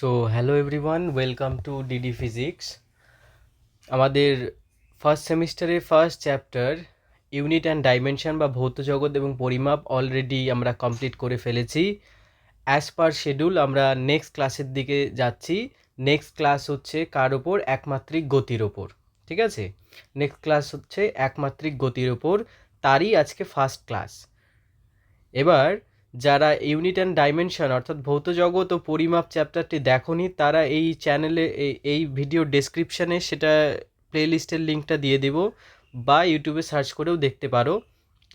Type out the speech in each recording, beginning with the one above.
So hello everyone, welcome to DD physics. আমাদের first সেমিস্টারের first chapter unit and dimension বা ভৌত জগৎ এবং পরিমাপ অলরেডি আমরা কমপ্লিট করে ফেলেছি। অ্যাজ পার শিডিউল আমরা নেক্সট ক্লাসের দিকে যাচ্ছি। নেক্সট ক্লাস হচ্ছে কার ওপর? একমাত্রিক গতির ওপর। ঠিক আছে, নেক্সট ক্লাস হচ্ছে একমাত্রিক গতির ওপর, তারই আজকে ফার্স্ট ক্লাস। এবার যারা ইউনিট অ্যান্ড ডাইমেনশন অর্থাৎ ভৌত জগৎ ও পরিমাপ চ্যাপ্টারটি দেখোনি তারা এই চ্যানেলে এই ভিডিও ডেসক্রিপশানে সেটা প্লেলিস্টের লিঙ্কটা দিয়ে দেব, বা ইউটিউবে সার্চ করেও দেখতে পারো।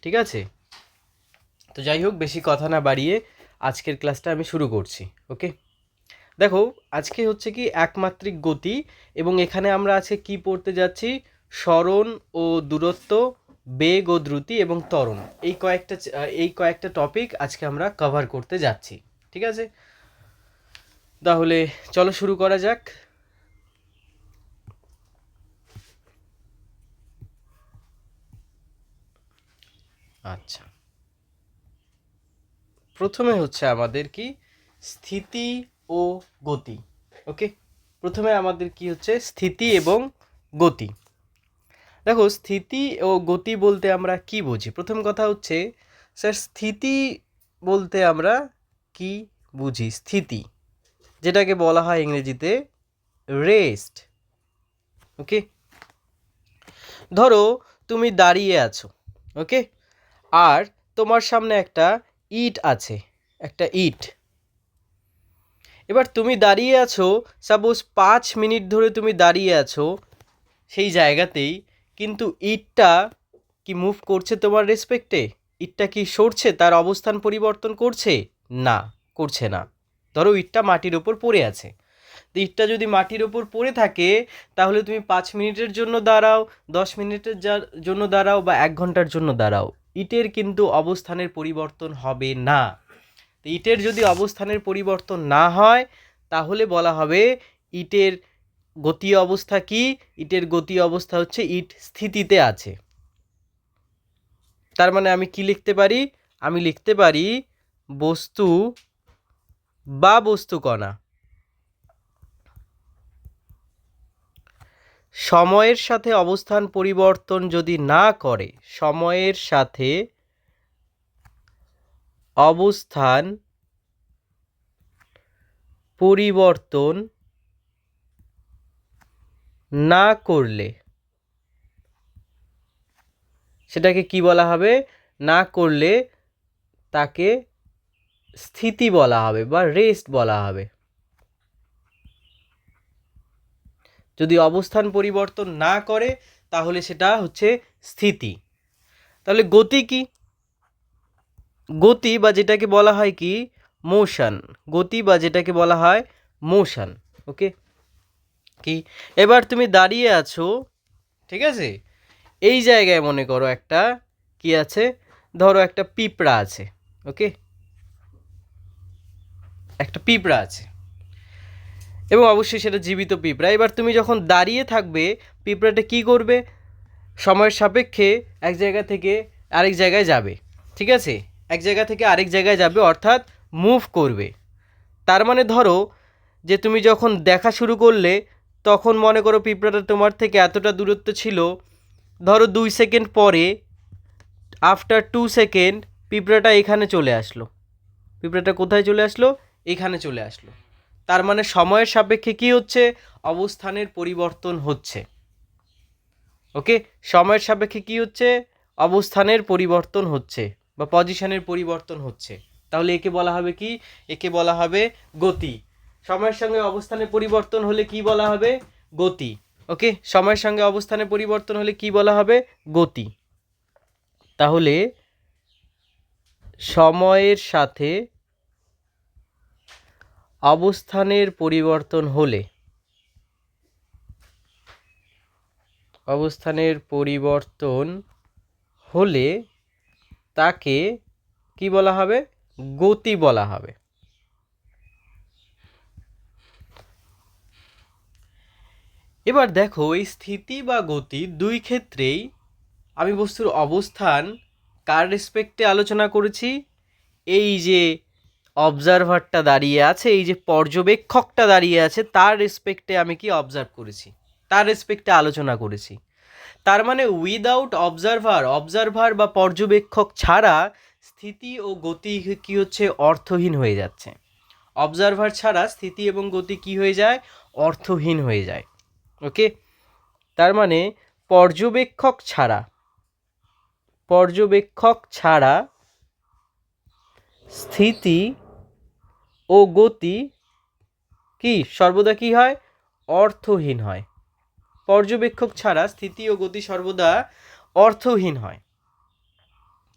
ঠিক আছে, তো যাই হোক, বেশি কথা না বাড়িয়ে আজকের ক্লাসটা আমি শুরু করছি। ওকে, দেখো আজকে হচ্ছে কি একমাত্রিক গতি, এবং এখানে আমরা আজকে কি পড়তে যাচ্ছি? সরণ ও দূরত্ব, বেগ ও দ্রুতি এবং ত্বরণ, এই কয়েকটা টপিক আজকে আমরা কভার করতে যাচ্ছি। ঠিক আছে, তাহলে চলো শুরু করা যাক। আচ্ছা, প্রথমে হচ্ছে আমাদের কি? স্থিতি ও গতি। ওকে, প্রথমে আমাদের কি হচ্ছে? স্থিতি এবং গতি। দেখো, স্থিতি ও গতি বলতে আমরা কি বুঝি? প্রথম কথা হচ্ছে, স্যার স্থিতি বলতে আমরা কি বুঝি? স্থিতি যেটাকে বলা হয় ইংরেজিতে রেস্ট। ওকে, ধরো তুমি দাঁড়িয়ে আছো, ওকে, আর তোমার সামনে একটা ইট আছে, একটা ইট। এবার তুমি দাঁড়িয়ে আছো, সাপোজ 5 মিনিট ধরে তুমি দাঁড়িয়ে আছো সেই জায়গাতেই, কিন্তু ইটটা কি মুভ করছে তোমার রেসপেক্টে? ইটটা কি সরছে, তার অবস্থান পরিবর্তন করছে? না, করছে না। ধরো ইটটা মাটির ওপর পড়ে আছে, তো ইটটা যদি মাটির ওপর পড়ে থাকে তাহলে তুমি 5 মিনিটের জন্য দাঁড়াও, 10 মিনিটের জন্য দাঁড়াও, বা 1 ঘন্টার জন্য দাঁড়াও, ইটের কিন্তু অবস্থানের পরিবর্তন হবে না। তো ইটের যদি অবস্থানের পরিবর্তন না হয় তাহলে বলা হবে ইটের গতি অবস্থা কি? ইটের গতি অবস্থা হচ্ছে ইট স্থিতিতে আছে। তার মানে আমি কি লিখতে পারি? আমি লিখতে পারি বস্তু বা বস্তুকণা সময়ের সাথে অবস্থান পরিবর্তন যদি না করে, সময়ের সাথে অবস্থান পরিবর্তন না করলে সেটাকে কি বলা হবে? না করলে তাকে স্থিতি বলা হবে বা রেস্ট বলা হবে। যদি অবস্থান পরিবর্তন না করে তাহলে সেটা হচ্ছে স্থিতি। তাহলে গতি কি? গতি বা যেটাকে বলা হয় কি? মোশন। গতি বা যেটাকে বলা হয় মোশন। ওকে, কি? এবার তুমি দাঁড়িয়ে আছো, ঠিক আছে, এই জায়গায় মনে করো একটা কি আছে? ধরো একটা পিঁপড়া আছে। ওকে, একটা পিঁপড়া আছে এবং অবশ্যই সেটা জীবিত পিঁপড়া। এবার তুমি যখন দাঁড়িয়ে থাকবে, পিঁপড়াটা কি করবে? সময়ের সাপেক্ষে এক জায়গা থেকে আরেক জায়গায় যাবে। ঠিক আছে, এক জায়গা থেকে আরেক জায়গায় যাবে, অর্থাৎ মুভ করবে। তার মানে ধরো যে তুমি যখন দেখা শুরু করলে তখন মনে করো পিঁপড়াটা তোমার থেকে এতটা দূরত্ব ছিল, ধরো 2 সেকেন্ড পরে, আফটার 2 সেকেন্ড পিঁপড়াটা এখানে চলে আসলো। পিঁপড়াটা কোথায় চলে আসলো? এখানে চলে আসলো। তার মানে সময়ের সাপেক্ষে কি হচ্ছে? অবস্থানের পরিবর্তন হচ্ছে। ওকে, সময়ের সাপেক্ষে কি হচ্ছে? অবস্থানের পরিবর্তন হচ্ছে বা পজিশনের পরিবর্তন হচ্ছে। তাহলে একে বলা হবে কি? একে বলা হবে গতি। সময়ের সঙ্গে অবস্থানের পরিবর্তন হলে কি বলা হবে? গতি। ওকে, সময়ের সঙ্গে অবস্থানের পরিবর্তন হলে কি বলা হবে? গতি। তাহলে সময়ের সাথে অবস্থানের পরিবর্তন হলে তাকে কি বলা হবে? গতি বলা হবে। এবার দেখো, এই স্থিতি বা গতি দুই ক্ষেত্রেই আমি বস্তুর অবস্থান কার রেসপেক্টে আলোচনা করেছি? এই যে অবজারভারটা দাঁড়িয়ে আছে, এই যে পর্যবেক্ষকটা দাঁড়িয়ে আছে, তার রেসপেক্টে আমি কি অবজার্ভ করেছি, তার রেসপেক্টে আলোচনা করেছি। তার মানে উইদাউট অবজারভার বা পর্যবেক্ষক ছাড়া স্থিতি ও গতি কি হচ্ছে, অর্থহীন হয়ে যাচ্ছে। অবজারভার ছাড়া স্থিতি এবং গতি কি হয়ে যায়, অর্থহীন হয়ে যায়। ওকে, তার মানে পর্যবেক্ষক ছাড়া স্থিতি ও গতি কি সর্বদা কি হয়, অর্থহীন হয়। পর্যবেক্ষক ছাড়া স্থিতি ও গতি সর্বদা অর্থহীন হয়।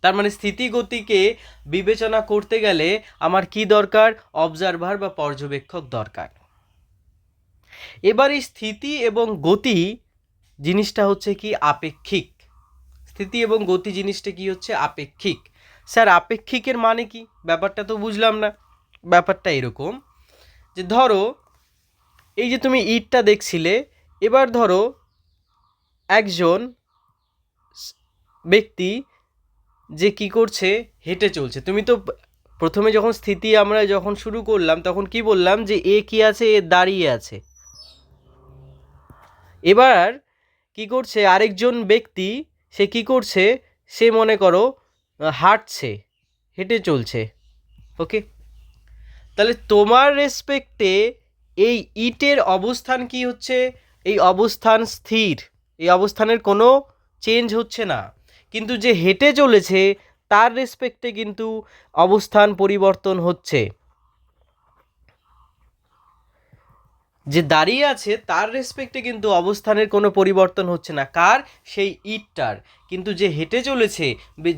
তার মানে স্থিতি গতিকে বিবেচনা করতে গেলে আমার কি দরকার, অবজারভার বা পর্যবেক্ষক দরকার। এবার এই স্থিতি এবং গতি জিনিসটা হচ্ছে কি আপেক্ষিক। স্থিতি এবং গতি জিনিসটা কি হচ্ছে, আপেক্ষিক। স্যার আপেক্ষিকের মানে কি, ব্যাপারটা তো বুঝলাম না। ব্যাপারটা এরকম যে ধরো এই যে তুমি ইটটা দেখছিলে, এবার ধরো একজন ব্যক্তি যে কি করছে, হেঁটে চলছে। তুমি তো প্রথমে যখন স্থিতি আমরা যখন শুরু করলাম তখন কি বললাম যে এ কি আছে, এ দাঁড়িয়ে আছে। এবার কি করছে আরেকজন ব্যক্তি, সে কি করছে, সে মনে করো হাঁটছে, হেঁটে চলছে। ওকে, তাহলে তোমার রেসপেক্টে এই ইটের অবস্থান কি হচ্ছে, এই অবস্থান স্থির, এই অবস্থানের কোনো চেঞ্জ হচ্ছে না। কিন্তু যে হেঁটে চলেছে তার রেসপেক্টে কিন্তু অবস্থান পরিবর্তন হচ্ছে। যে দাঁড়িয়ে আছে তার রেসপেক্টে কিন্তু অবস্থানের কোনো পরিবর্তন হচ্ছে না, কার, সেই ইটটার। কিন্তু যে হেঁটে চলেছে,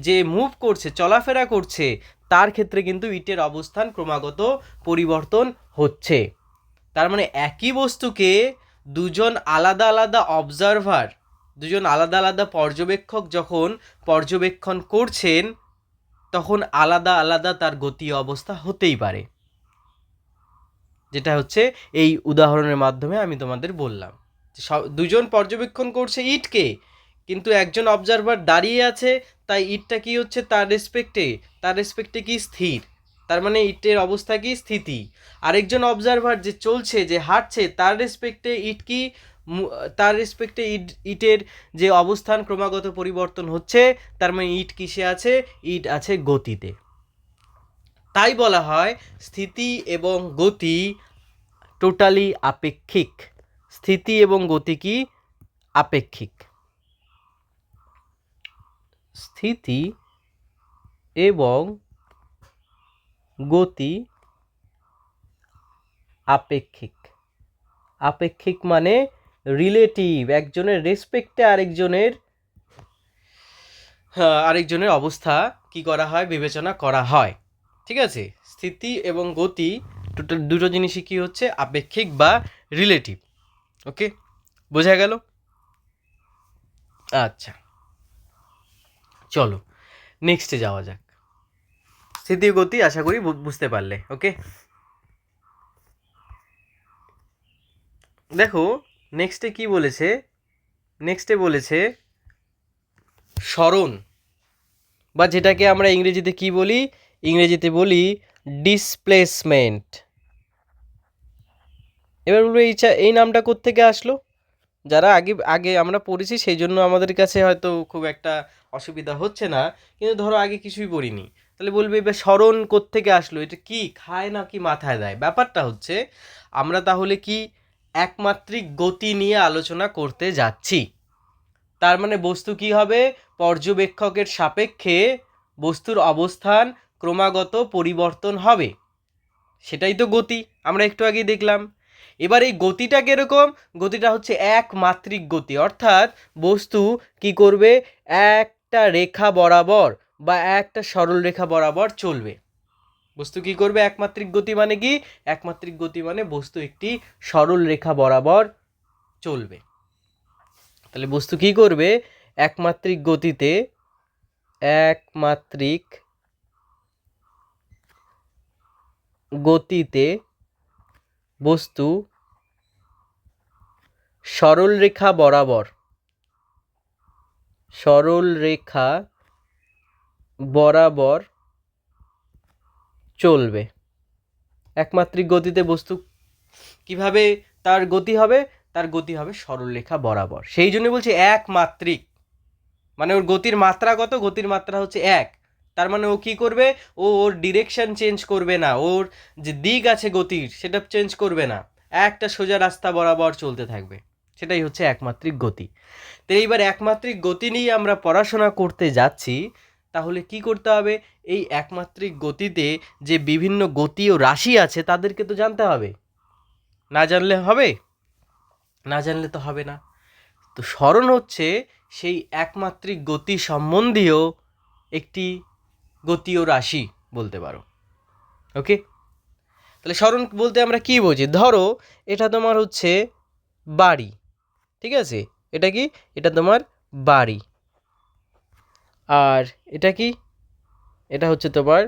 যে মুভ করছে, চলাফেরা করছে, তার ক্ষেত্রে কিন্তু ইটের অবস্থান ক্রমাগত পরিবর্তন হচ্ছে। তার মানে একই বস্তুকে দুজন আলাদা আলাদা অবজারভার, দুজন আলাদা আলাদা পর্যবেক্ষক যখন পর্যবেক্ষণ করছেন, তখন আলাদা আলাদা তার গতি অবস্থা হতেই পারে। যেটা হচ্ছে এই উদাহরণের মাধ্যমে আমি তোমাদের বললাম। দুজন পর্যবেক্ষণ করছে ইটকে, কিন্তু একজন অবজারভার দাঁড়িয়ে আছে, তাই ইটটা কি হচ্ছে, তার রেসপেক্টে কি স্থির। তার মানে ইটের অবস্থা কি, স্থিতি। আরেকজন অবজারভার যে চলছে, যে হাঁটছে, তার রেসপেক্টে ইট কি, তার রেসপেক্টে ইটের যে অবস্থান ক্রমাগত পরিবর্তন হচ্ছে, তার মানে ইট কিসে আছে, ইট আছে গতিতে। তাই বলা হয় স্থিতি এবং গতি টোটালি আপেক্ষিক। স্থিতি এবং গতি কি, আপেক্ষিক। স্থিতি এবং গতি আপেক্ষিক। আপেক্ষিক মানে রিলেটিভ, একজনের রেসপেক্টে আরেকজনের অবস্থা কি করা হয়, বিবেচনা করা হয়। ঠিক আছে, স্থিতি এবং গতি টোটাল দুটো জিনিসই কি হচ্ছে, আপেক্ষিক বা রিলেটিভ। ওকে, বোঝা গেল? আচ্ছা, চলো নেক্সটে যাওয়া যাক। স্থিতি গতি আশা করি বুঝতে পারলে। ওকে, দেখো নেক্সটে কি বলেছে, নেক্সটে বলেছে সরণ, বা যেটাকে আমরা ইংরেজিতে কি বলি, ইংরেজিতে বলি ডিসপ্লেসমেন্ট। এবার বলবো এই নামটা কোত্থেকে আসলো। যারা আগে আগে আমরা পড়েছি সেই জন্য আমাদের কাছে হয়তো খুব একটা অসুবিধা হচ্ছে না, কিন্তু ধরো আগে কিছুই পড়িনি, তাহলে বলবে এবার স্মরণ কোত্থেকে আসলো, এটা কি খায় না কি মাথায় দেয়। ব্যাপারটা হচ্ছে আমরা তাহলে কি একমাত্রিক গতি নিয়ে আলোচনা করতে যাচ্ছি। তার মানে বস্তু কি হবে, পর্যবেক্ষকের সাপেক্ষে বস্তুর অবস্থান ক্রমাগত পরিবর্তন হবে, সেটাই তো গতি, আমরা একটু আগেই দেখলাম। এবার এই গতিটা কিরকম, গতিটা হচ্ছে একমাত্রিক গতি, অর্থাৎ বস্তু কি করবে, একটা রেখা বরাবর বা একটা সরল রেখা বরাবর চলবে। বস্তু কি করবে, একমাত্রিক গতি মানে কি, একমাত্রিক গতি মানে বস্তু একটি সরল রেখা বরাবর চলবে। তাহলে বস্তু কি করবে, একমাত্রিক গতিতে, একমাত্রিক গতিতে বস্তু সরল রেখা বরাবর চলবে। একমাত্রিক গতিতে বস্তু কিভাবে তার গতি হবে? তার গতি হবে সরলরেখা বরাবর। সেই জন্য বলছি একমাত্রিক, মানে ওর গতির মাত্রা কত? গতির মাত্রা হচ্ছে 1। তার মানে ও কি করবে? ওর ডিরেকশন চেঞ্জ করবে না, ওর যে দিক আছে গতির সেটা চেঞ্জ করবে না, একটা সোজা রাস্তা বরাবর চলতে থাকবে। সেটাই হচ্ছে একমাত্রিক গতি। তো এইবার একমাত্রিক গতি নিয়ে আমরা পড়াশোনা করতে যাচ্ছি। তাহলে কি করতে হবে? এই একমাত্রিক গতিতে যে বিভিন্ন গতি ও রাশি আছে তাদেরকে তো জানতে হবে। না জানলে হবে? না জানলে তো হবে না। তো সরণ হচ্ছে সেই একমাত্রিক গতি সম্বন্ধীয় একটি গতি ও রাশি বলতে পারো। ওকে, তাহলে সরণ বলতে আমরা কি বুঝি? ধরো এটা তোমার হচ্ছে বাড়ি, ঠিক আছে? এটা কি? এটা তোমার বাড়ি। আর এটা কি? এটা হচ্ছে তোমার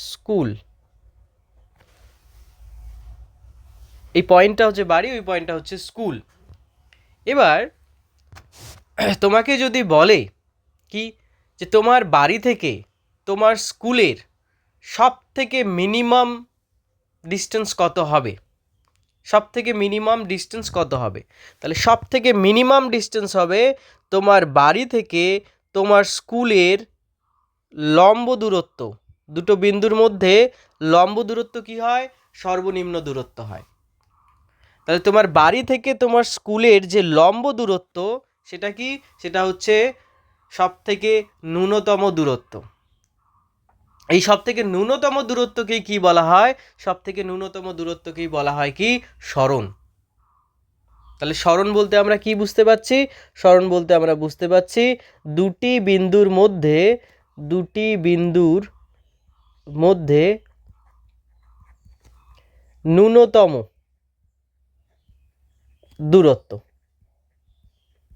স্কুল। এই পয়েন্টটা হচ্ছে বাড়ি, ওই পয়েন্টটা হচ্ছে স্কুল। এবার তোমাকে যদি বলে কি যে তোমার বাড়ি থেকে তোমার স্কুলের সব থেকে মিনিমাম ডিস্টেন্স কত হবে? সব থেকে মিনিমাম ডিস্টেন্স কত হবে? তাহলে সব থেকে মিনিমাম ডিস্টেন্স হবে তোমার বাড়ি থেকে তোমার স্কুলের লম্ব দূরত্ব। দুটো বিন্দুর মধ্যে লম্ব দূরত্ব কি হয়? সর্বনিম্ন দূরত্ব হয়। তাহলে তোমার বাড়ি থেকে তোমার স্কুলের যে লম্ব দূরত্ব সেটা কি? সেটা হচ্ছে সব থেকে ন্যূনতম দূরত্ব। এই সব থেকে ন্যূনতম দূরত্বকেই কি বলা হয়? সব থেকে ন্যূনতম দূরত্বকেই বলা হয় কি? সরণ। তাহলে সরণ বলতে আমরা কি বুঝতে পারছি? সরণ বলতে আমরা বুঝতে পারছি দুটি বিন্দুর মধ্যে ন্যূনতম দূরত্ব,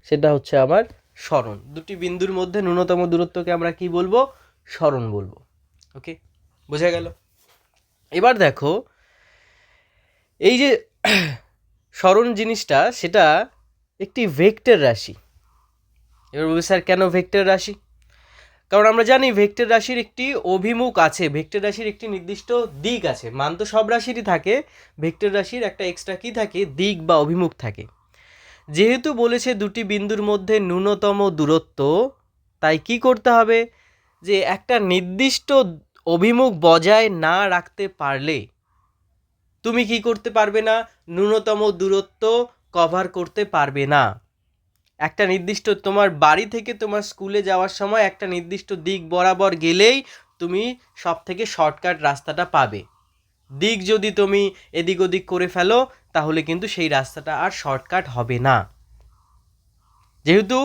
সেটা হচ্ছে আমার সরণ। দুটি বিন্দুর মধ্যে ন্যূনতম দূরত্বকে আমরা কি বলবো? সরণ বলবো। ওকে, বোঝা গেল? এবার দেখো এই যে সরণ জিনিসটা, সেটা একটি ভেক্টর রাশি। এবার বলবে স্যার কেন ভেক্টর রাশি? কারণ আমরা জানি ভেক্টর রাশির একটি অভিমুখ আছে, ভেক্টর রাশির একটি নির্দিষ্ট দিক আছে। মান তো সব রাশিরই থাকে, ভেক্টর রাশির একটা এক্সট্রা কি থাকে? দিক বা অভিমুখ থাকে। যেহেতু বলেছে দুটি বিন্দুর মধ্যে ন্যূনতম দূরত্ব, তাই কি করতে হবে? যে একটা নির্দিষ্ট অভিমুখ বজায় না রাখতে পারলে তুমি কি করতে পারবে না? ন্যূনতম দূরত্ব কভার করতে পারবে না। একটা নির্দিষ্ট তোমার বাড়ি থেকে তোমার স্কুলে যাওয়ার সময় একটা নির্দিষ্ট দিক বরাবর গেলেই তুমি সব থেকে শর্টকাট রাস্তাটা পাবে। দিক যদি তুমি এদিক ওদিক করে ফেলো তাহলে কিন্তু সেই রাস্তাটা আর শর্টকাট হবে না। যেহেতু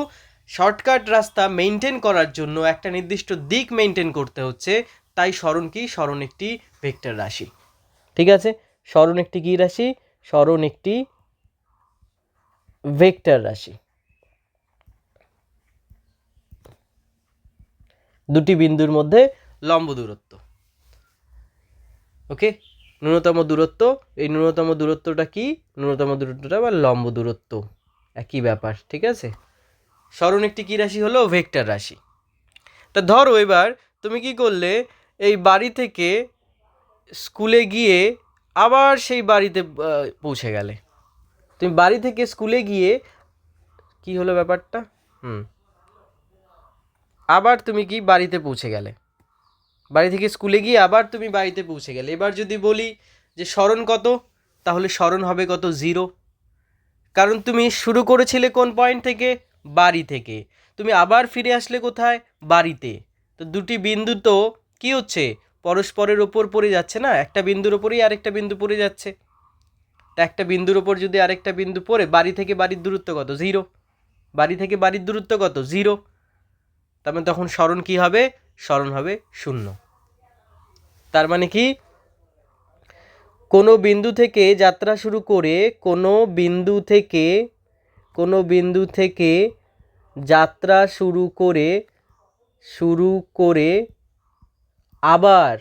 শর্টকাট রাস্তা মেনটেন করার জন্য একটা নির্দিষ্ট দিক মেনটেন করতে হচ্ছে, তাই সরণ কি? সরণ একটি ভেক্টর রাশি। ঠিক আছে, সরণ একটি কি রাশি? সরণ একটি ভেক্টর রাশি। দুটি বিন্দুর মধ্যে লম্ব দূরত্ব। ওকে, ন্যূনতম দূরত্ব। এই ন্যূনতম দূরত্বটা কি? ন্যূনতম দূরত্বটা বা লম্ব দূরত্ব একই ব্যাপার। ঠিক আছে, সরণ একটি কি রাশি হলো? ভেক্টর রাশি। তা ধরো এবার তুমি কি করলে? এই বাড়ি থেকে স্কুলে গিয়ে আবার সেই বাড়িতে পৌঁছে গেলে। তুমি বাড়ি থেকে স্কুলে গিয়ে কি হলো ব্যাপারটা? আবার তুমি কি বাড়িতে পৌঁছে গেলে, বাড়ি থেকে স্কুলে গিয়ে আবার তুমি বাড়িতে পৌঁছে গেলে। এবার যদি বলি যে সরণ কত, তাহলে সরণ হবে কত? 0। কারণ তুমি শুরু করেছিলে কোন পয়েন্ট থেকে? বাড়ি থেকে। তুমি আবার ফিরে আসলে কোথায়? বাড়িতে। তো দুটি বিন্দু তো কি হচ্ছে? পরস্পরের ওপর পড়ে যাচ্ছে না, একটা বিন্দুর ওপরেই আরেকটা বিন্দু পড়ে যাচ্ছে। তা একটা বিন্দুর ওপর যদি আরেকটা বিন্দু পড়ে, বাড়ি থেকে বাড়ির দূরত্ব কত? 0। বাড়ি থেকে বাড়ির দূরত্ব কত? 0। তার মানে তখন সরণ কি হবে? সরণ হবে 0। তার মানে কি? কোনো বিন্দু থেকে যাত্রা শুরু করে, কোনো বিন্দু থেকে যাত্রা শুরু করে আবার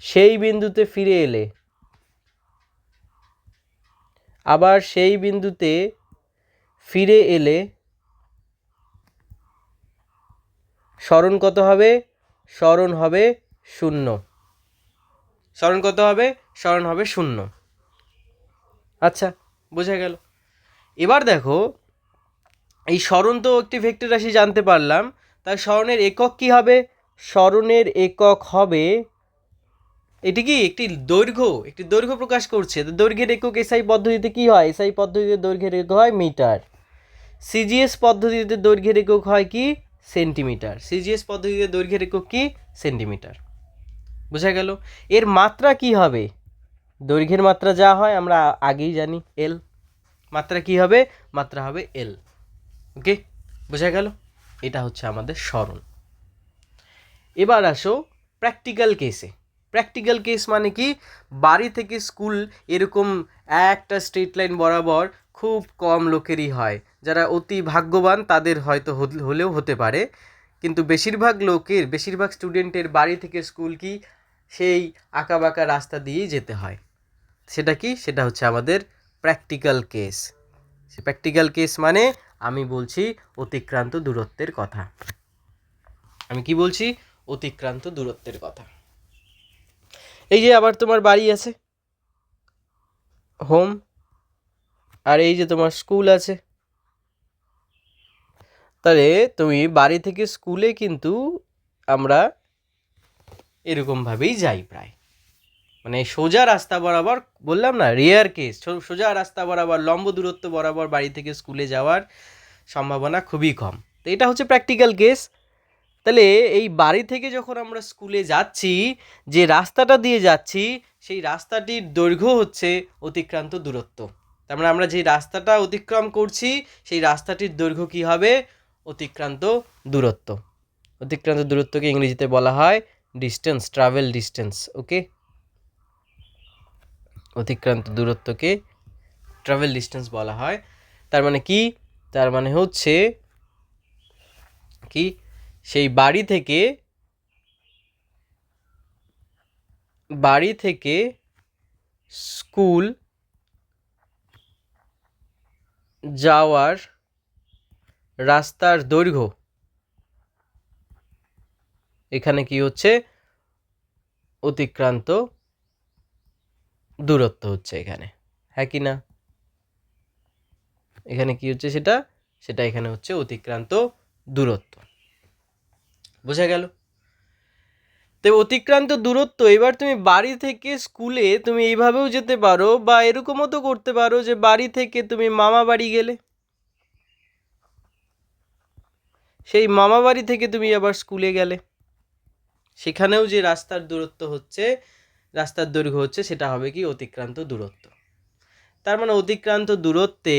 সেই বিন্দুতে ফিরে এলে, সরণ কত হবে? সরণ হবে 0। সরণ কত হবে? সরণ হবে 0। আচ্ছা, বোঝা গেল। এবার দেখো, এই সরণ তো একটি ভেক্টর রাশি জানতে পারলাম, তার সরণের একক কি হবে? সরণের একক হবে, এটি কি একটি দৈর্ঘ্য প্রকাশ করছে। তো দৈর্ঘ্যের একক এসআই পদ্ধতিতে কি হয়? এসআই পদ্ধতিতে দৈর্ঘ্যের একক হয় মিটার। সিজিএস পদ্ধতিতে দৈর্ঘ্যের একক হয় কি? সেন্টিমিটার। সিজিএস পদ্ধতিতে দৈর্ঘ্যের একক কি? সেন্টিমিটার। বোঝা গেল। এর মাত্রা কি হবে? দৈর্ঘ্যের মাত্রা যা হয় আমরা আগেই জানি, এল। মাত্রা কি হবে? মাত্রা হবে এল। ওকে, বোঝা গেল। এটা হচ্ছে আমাদের সরণ। এবার আসো প্র্যাকটিক্যাল কেসে। প্র্যাকটিক্যাল কেস মানে কি? বাড়ি থেকে স্কুল এরকম একটা স্ট্রেট লাইন বরাবর খুব কম লোকেরই হয়। যারা অতি ভাগ্যবান তাদের হয়তো হলেও হতে পারে, কিন্তু বেশিরভাগ স্টুডেন্টের বাড়ি থেকে স্কুল কি সেই আঁকাবাঁকা রাস্তা দিয়েই যেতে হয়। সেটা কি? সেটা হচ্ছে আমাদের প্র্যাকটিক্যাল কেস। প্র্যাকটিক্যাল কেস মানে আমি বলছি অতিক্রান্ত দূরত্বের কথা। আমি কি বলছি? অতিক্রান্ত দূরত্বের কথা। এই যে আবার তোমার বাড়ি আছে, হোম, আর এই যে তোমার স্কুল আছে। তাহলে তুমি বাড়ি থেকে স্কুলে কিন্তু আমরা এরকমভাবেই যাই প্রায়, মানে সোজা রাস্তা বরাবর, বললাম না রেয়ার কেস, সোজা রাস্তা বরাবর লম্ব দূরত্ব বরাবর বাড়ি থেকে স্কুলে যাওয়ার সম্ভাবনা খুবই কম। তো এটা হচ্ছে প্র্যাকটিক্যাল কেস। তাহলে এই বাড়ি থেকে যখন আমরা স্কুলে যাচ্ছি, যে রাস্তাটা দিয়ে যাচ্ছি সেই রাস্তাটির দৈর্ঘ্য হচ্ছে অতিক্রান্ত দূরত্ব। তার মানে আমরা যে রাস্তাটা অতিক্রম করছি সেই রাস্তাটির দৈর্ঘ্য কি হবে? অতিক্রান্ত দূরত্ব। অতিক্রান্ত দূরত্বকে ইংরেজিতে বলা হয় ডিস্টেন্স, ট্রাভেল ডিস্টেন্স। ওকে, অতিক্রান্ত দূরত্বকে ট্রাভেল ডিস্টেন্স বলা হয়। তার মানে কি? তার মানে হচ্ছে কি, সেই বাড়ি থেকে স্কুল যাওয়ার রাস্তার দৈর্ঘ্য এখানে কি হচ্ছে? অতিক্রান্ত দূরত্ব হচ্ছে এখানে, হ্যাঁ কি না? এখানে কি হচ্ছে? সেটা এখানে হচ্ছে অতিক্রান্ত দূরত্ব। বোঝা গেল? তো অতিক্রান্ত দূরত্ব, এবার তুমি বাড়ি থেকে স্কুলে তুমি এইভাবেও যেতে পারো, বা এরকমও তো করতে পারো যে বাড়ি থেকে তুমি মামা বাড়ি গেলে, সেই মামা বাড়ি থেকে তুমি আবার স্কুলে গেলে, সেখানেও যে রাস্তার দৈর্ঘ্য হচ্ছে সেটা হবে কি? অতিক্রান্ত দূরত্ব। তার মানে অতিক্রান্ত দূরত্বে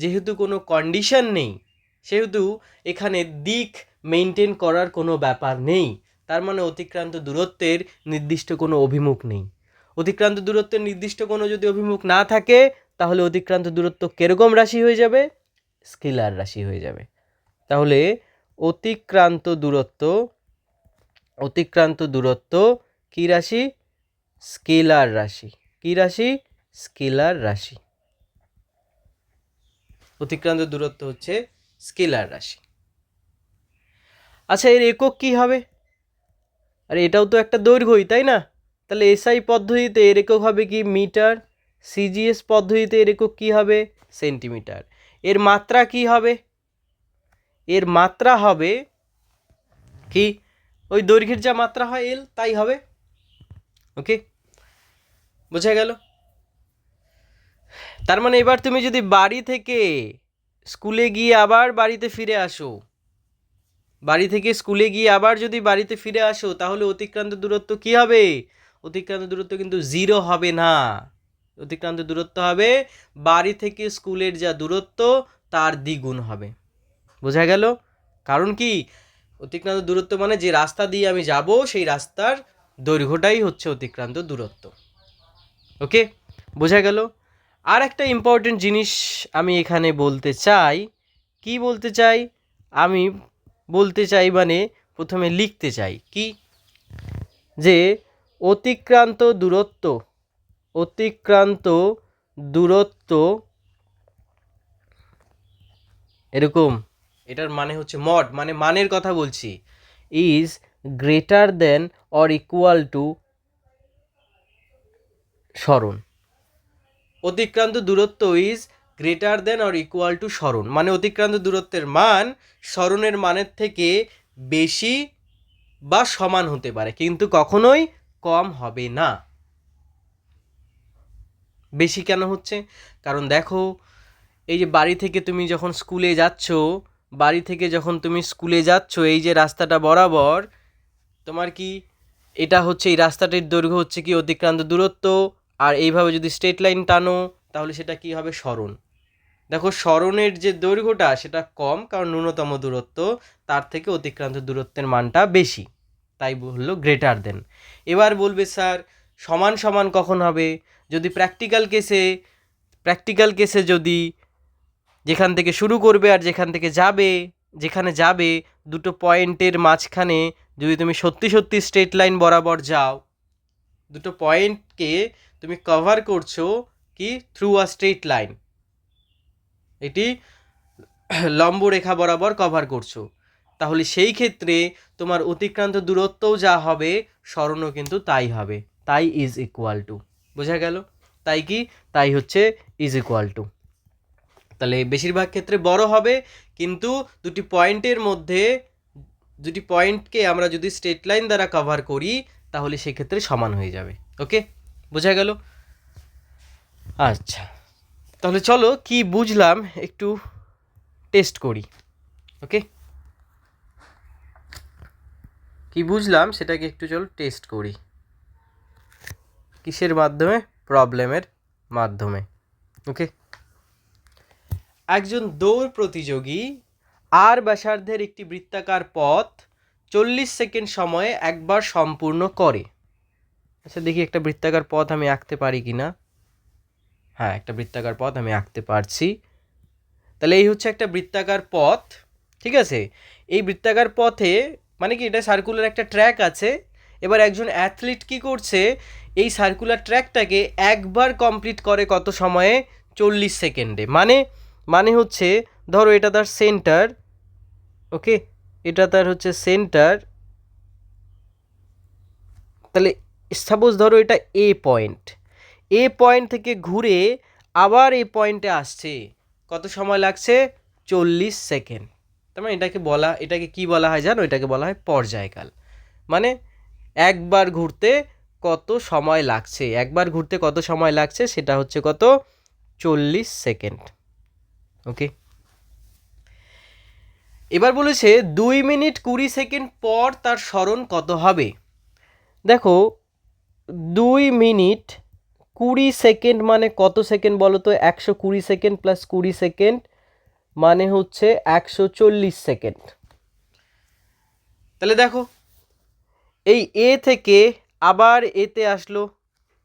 যেহেতু কোনো কন্ডিশন নেই, সেহেতু এখানে দিক মেনটেন করার কোনো ব্যাপার নেই। তার মানে অতিক্রান্ত দূরত্বের নির্দিষ্ট কোনো অভিমুখ নেই। অতিক্রান্ত দূরত্বের নির্দিষ্ট কোনো যদি অভিমুখ না থাকে, তাহলে অতিক্রান্ত দূরত্ব কিরকম রাশি হয়ে যাবে? স্কেলার রাশি হয়ে যাবে। তাহলে অতিক্রান্ত দূরত্ব কি রাশি? স্কেলার রাশি। কি রাশি? স্কেলার রাশি। অতিক্রান্ত দূরত্ব হচ্ছে স্কেলার রাশি। আচ্ছা, এর একক কি হবে? আরে এটাও তো একটা দৈর্ঘ্যই, তাই না? তাহলে এসআই পদ্ধতিতে এর একক হবে কি? মিটার। সিজিএস পদ্ধতিতে এর একক কি হবে? সেন্টিমিটার। এর মাত্রা কি হবে? এর মাত্রা হবে কি? ওই দৈর্ঘ্যের যা মাত্রা হয় এল, তাই হবে। ওকে, বোঝা গেল। তার মানে এবার তুমি যদি বাড়ি থেকে স্কুলে গিয়ে আবার বাড়িতে ফিরে আসো, বাড়ি থেকে স্কুলে গিয়ে আবার যদি বাড়িতে ফিরে আসো, তাহলে অতিক্রান্ত দূরত্ব কি হবে? অতিক্রান্ত দূরত্ব কিন্তু 0 হবে না। অতিক্রান্ত দূরত্ব হবে বাড়ি থেকে স্কুলের যা দূরত্ব তার দ্বিগুণ হবে। বোঝা গেল? কারণ কি? অতিক্রান্ত দূরত্ব মানে যে রাস্তা দিয়ে আমি যাব সেই রাস্তার দৈর্ঘ্যটাই হচ্ছে অতিক্রান্ত দূরত্ব। ওকে, বোঝা গেল। আর একটা ইম্পর্টেন্ট জিনিস আমি এখানে বলতে চাই। কি বলতে চাই? আমি বলতে চাই মানে প্রথমে লিখতে চাই কি, যে অতিক্রান্ত দূরত্ব এরকম, এটার মানে হচ্ছে মড, মানে মানের কথা বলছি, is greater than or equal to সরণ। অতিক্রান্ত দূরত্ব is greater than or equal to সরণ, মানে অতিক্রান্ত দূরত্বের মান সরণের মানের থেকে বেশি বা সমান হতে পারে, কিন্তু কখনোই কম হবে না। বেশি কেন হচ্ছে? কারণ দেখো, এই যে বাড়ি থেকে তুমি যখন স্কুলে যাচ্ছ, এই যে রাস্তাটা বরাবর তোমার কি এটা হচ্ছে, এই রাস্তাটির দৈর্ঘ্য হচ্ছে কি অতিক্রান্ত দূরত্ব, আর এইভাবে যদি স্ট্রেট লাইন টানো তাহলে সেটা কি হবে? সরণ। দেখো সরণের যে দৈর্ঘ্যটা সেটা কম, কারণ ন্যূনতম দূরত্ব, তার থেকে অতিক্রান্ত দূরত্বের মানটা বেশি, তাই বললো গ্রেটার দেন। এবার বলবে স্যার সমান সমান কখন হবে? যদি প্র্যাকটিক্যাল কেসে যদি যেখান থেকে শুরু করবে আর যেখানে যাবে দুটো পয়েন্টের মাঝখানে যদি তুমি সত্যি স্ট্রেট লাইন বরাবর যাও, দুটো পয়েন্টকে তুমি কভার করছো কি থ্রু আ স্ট্রেট লাইন, এটি লম্ব রেখা বরাবর কভার করছো, তাহলে সেই ক্ষেত্রে তোমার অতিক্রান্ত দূরত্বও যা হবে সরণও কিন্তু তাই হবে, তাই ইজ ইকুয়াল টু। বোঝা গেল? তাই হচ্ছে ইজ ইকুয়াল টু। তাহলে বেশিরভাগ ক্ষেত্রে বড় হবে, কিন্তু দুটি পয়েন্টকে আমরা যদি স্ট্রেট লাইন দ্বারা কভার করি তাহলে সেক্ষেত্রে সমান হয়ে যাবে। ওকে, বোঝা গেল? আচ্ছা, তাহলে চলো কি বুঝলাম একটু টেস্ট করি। ওকে, কি বুঝলাম সেটাকে একটু চলো টেস্ট করি। কিসের মাধ্যমে? প্রবলেমের মাধ্যমে। ওকে, একজন দৌড় প্রতিযোগী আর ব্যাসার্ধের একটি বৃত্তাকার পথ 40 সেকেন্ড সময়ে একবার সম্পূর্ণ করে। আচ্ছা দেখি একটা বৃত্তাকার পথ আমি আঁকতে পারি কি না। হ্যাঁ, একটা বৃত্তাকার পথ আমি আঁকতে পারছি। তাহলে এই হচ্ছে একটা বৃত্তাকার পথ, ঠিক আছে? এই বৃত্তাকার পথে মানে কি এটা সার্কুলার একটা ট্র্যাক আছে। এবার একজন অ্যাথলিট কি করছে, এই সার্কুলার ট্র্যাকটাকে একবার কমপ্লিট করে কত সময়ে? 40 সেকেন্ডে। মানে হচ্ছে ধরো এটা তার সেন্টার, ওকে, এটা তার হচ্ছে সেন্টার। তাহলে সাপোজ ধরো এটা এ পয়েন্ট থেকে ঘুরে আবার এই পয়েন্টে আসছে, কত সময় লাগছে? 40 সেকেন্ড। তার মানে এটাকে কি বলা হয় জানো? এটাকে বলা হয় পর্যায়কাল। মানে একবার ঘুরতে কত সময় লাগছে সেটা হচ্ছে কত? 40 সেকেন্ড। ওকে, এবার বলেছে 2 মিনিট 20 সেকেন্ড পর তার সরণ কত হবে? দেখো 2 মিনিট 20 সেকেন্ড মানে কত সেকেন্ড বলো তো? 120 সেকেন্ড প্লাস 20 সেকেন্ড মানে হচ্ছে 140 সেকেন্ড। তাহলে দেখো এই এ থেকে আবার এতে আসলো,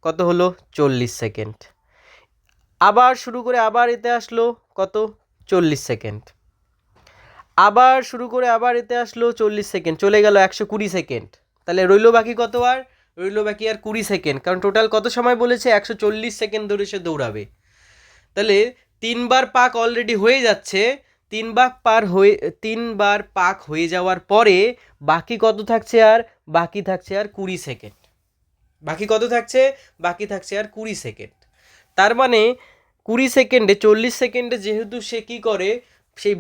কত হলো? 40 সেকেন্ড। আবার শুরু করে আবার এতে আসলো, কত? 40 সেকেন্ড। আবার শুরু করে আবার এতে আসলো 40 সেকেন্ড, চলে গেল 120 সেকেন্ড। তাহলে রইল বাকি কত? আর 20 সেকেন্ড, কারণ টোটাল কত সময় বলেছে? 140 সেকেন্ড ধরে সে দৌড়াবে। তাহলে 3বার পাক অলরেডি হয়ে যাচ্ছে। 3বার পাক হয়ে যাওয়ার পরে বাকি কত থাকছে? বাকি থাকছে 20 সেকেন্ড। বাকি কত থাকছে? বাকি থাকছে 20 সেকেন্ড। তার মানে 20 সেকেন্ডে 40 সেকেন্ডে যেহেতু সে কি করে, সেই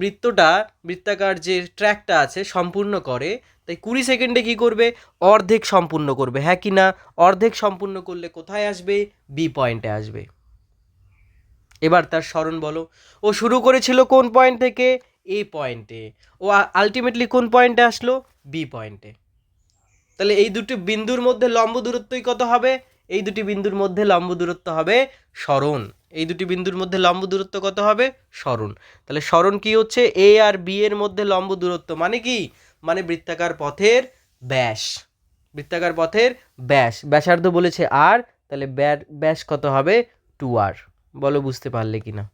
বৃত্তাকার যে ট্র্যাকটা আছে সম্পূর্ণ করে, তাই 20 সেকেন্ডে কি করবে? অর্ধেক সম্পূর্ণ করবে। হ্যাঁ কি না? অর্ধেক সম্পূর্ণ করলে কোথায় আসবে? বি পয়েন্টে আসবে। এবার তার সরণ বলো। ও শুরু করেছিল কোন পয়েন্ট থেকে? এ পয়েন্টে। ও আলটিমেটলি কোন পয়েন্টে আসলো? বি পয়েন্টে। তাহলে এই দুটি বিন্দুর মধ্যে লম্ব দূরত্বই কত হবে? এই দুটি বিন্দুর মধ্যে লম্ব দূরত্ব হবে সরণ। এই দুটি বিন্দুর মধ্যে লম্ব দূরত্ব কত হবে? সরণ। তাহলে সরণ কি হচ্ছে? এ আর বি এর মধ্যে লম্ব দূরত্ব মানে কি? মানে বৃত্তাকার পথের ব্যাস। বৃত্তাকার পথের ব্যাস, ব্যাসার্ধ বলেছে আর, তাহলে ব্যাস কত হবে? 2r। বলো বুঝতে পারলে কিনা?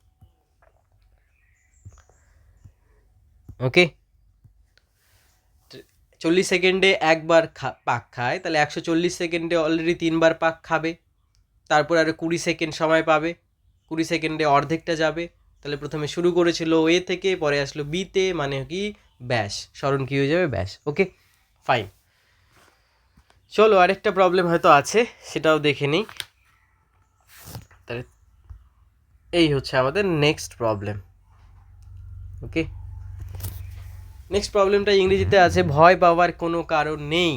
ওকে, 40 সেকেন্ডে একবার পাক খায়, তাহলে 140 সেকেন্ডে অলরেডি 3বার পাক খাবে। তারপর আরও 20 সেকেন্ড সময় পাবে। 20 সেকেন্ডে অর্ধেকটা যাবে। তাহলে প্রথমে শুরু করেছিল এ থেকে, পরে আসলো বিতে, মানে কি? ব্যাস। সরণ কি হয়ে যাবে? ব্যাস। ওকে, ফাইন। চলো আরেকটা প্রবলেম হয়তো আছে, সেটাও দেখে নিই। তাহলে এই হচ্ছে আমাদের নেক্সট প্রবলেম। ওকে, নেক্সট প্রবলেমটা ইংরেজিতে আছে, ভয় পাওয়ার কোনো কারণ নেই।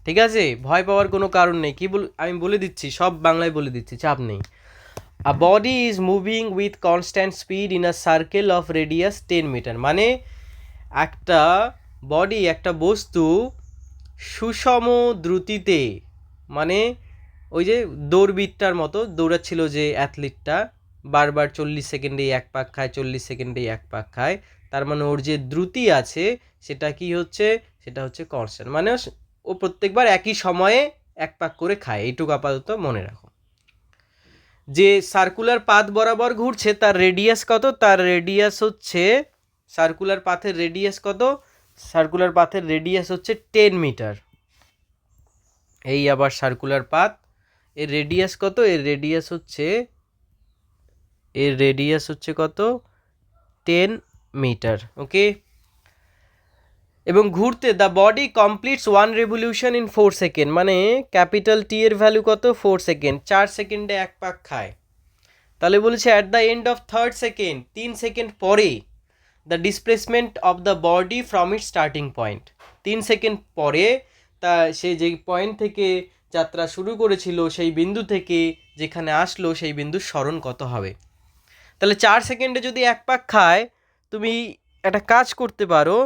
ঠিক আছে, ভয় পাওয়ার কোনো কারণ নেই। কি আমি বলে দিচ্ছি, সব বাংলায় বলে দিচ্ছি, চাপ নেই। A body is moving with constant speed in a circle of radius 10 meter. মানে একটা বডি, একটা বস্তু সুষম দ্রুতিতে, মানে ওই যে দৌড়বিদটার মতো দৌড়াচ্ছিল যে অ্যাথলিটটা, বারবার 40 সেকেন্ডেই এক পাক খায়, 40 সেকেন্ডেই এক পাক খায়, তার মানে ওর যে দ্রুতি আছে সেটা কি হচ্ছে, সেটা হচ্ছে কনস্ট্যান্ট। মানে ও প্রত্যেকবার একই সময়ে এক পাক করে খায়, এইটুকু আপাতত মনে রাখো। যে সার্কুলার পাথ বরাবর ঘুরছে তার রেডিয়াস কত, তার রেডিয়াস হচ্ছে, সার্কুলার পাথের রেডিয়াস কত, সার্কুলার পাথের রেডিয়াস হচ্ছে 10 মিটার। এই আবার সার্কুলার পাথ, এর রেডিয়াস কত, এর রেডিয়াস হচ্ছে কত, 10 মিটার। ওকে, এবং ঘুরতে the body completes 1 revolution in 4 second. মানে ক্যাপিটাল টি এর ভ্যালু কত, 4 সেকেন্ড, 4 সেকেন্ডে এক পাক খায়। তাহলে বলেছে at the end of 3rd second, 3 second পরে, the displacement of the body from it starting point. 3 second পরে তা সে যে পয়েন্ট থেকে যাত্রা শুরু করেছিল সেই বিন্দু থেকে যেখানে আসলো সেই বিন্দুর স্মরণ কত হবে। তাহলে 4 সেকেন্ডে যদি এক পাক খায়, তুমি একটা কাজ করতে পারো,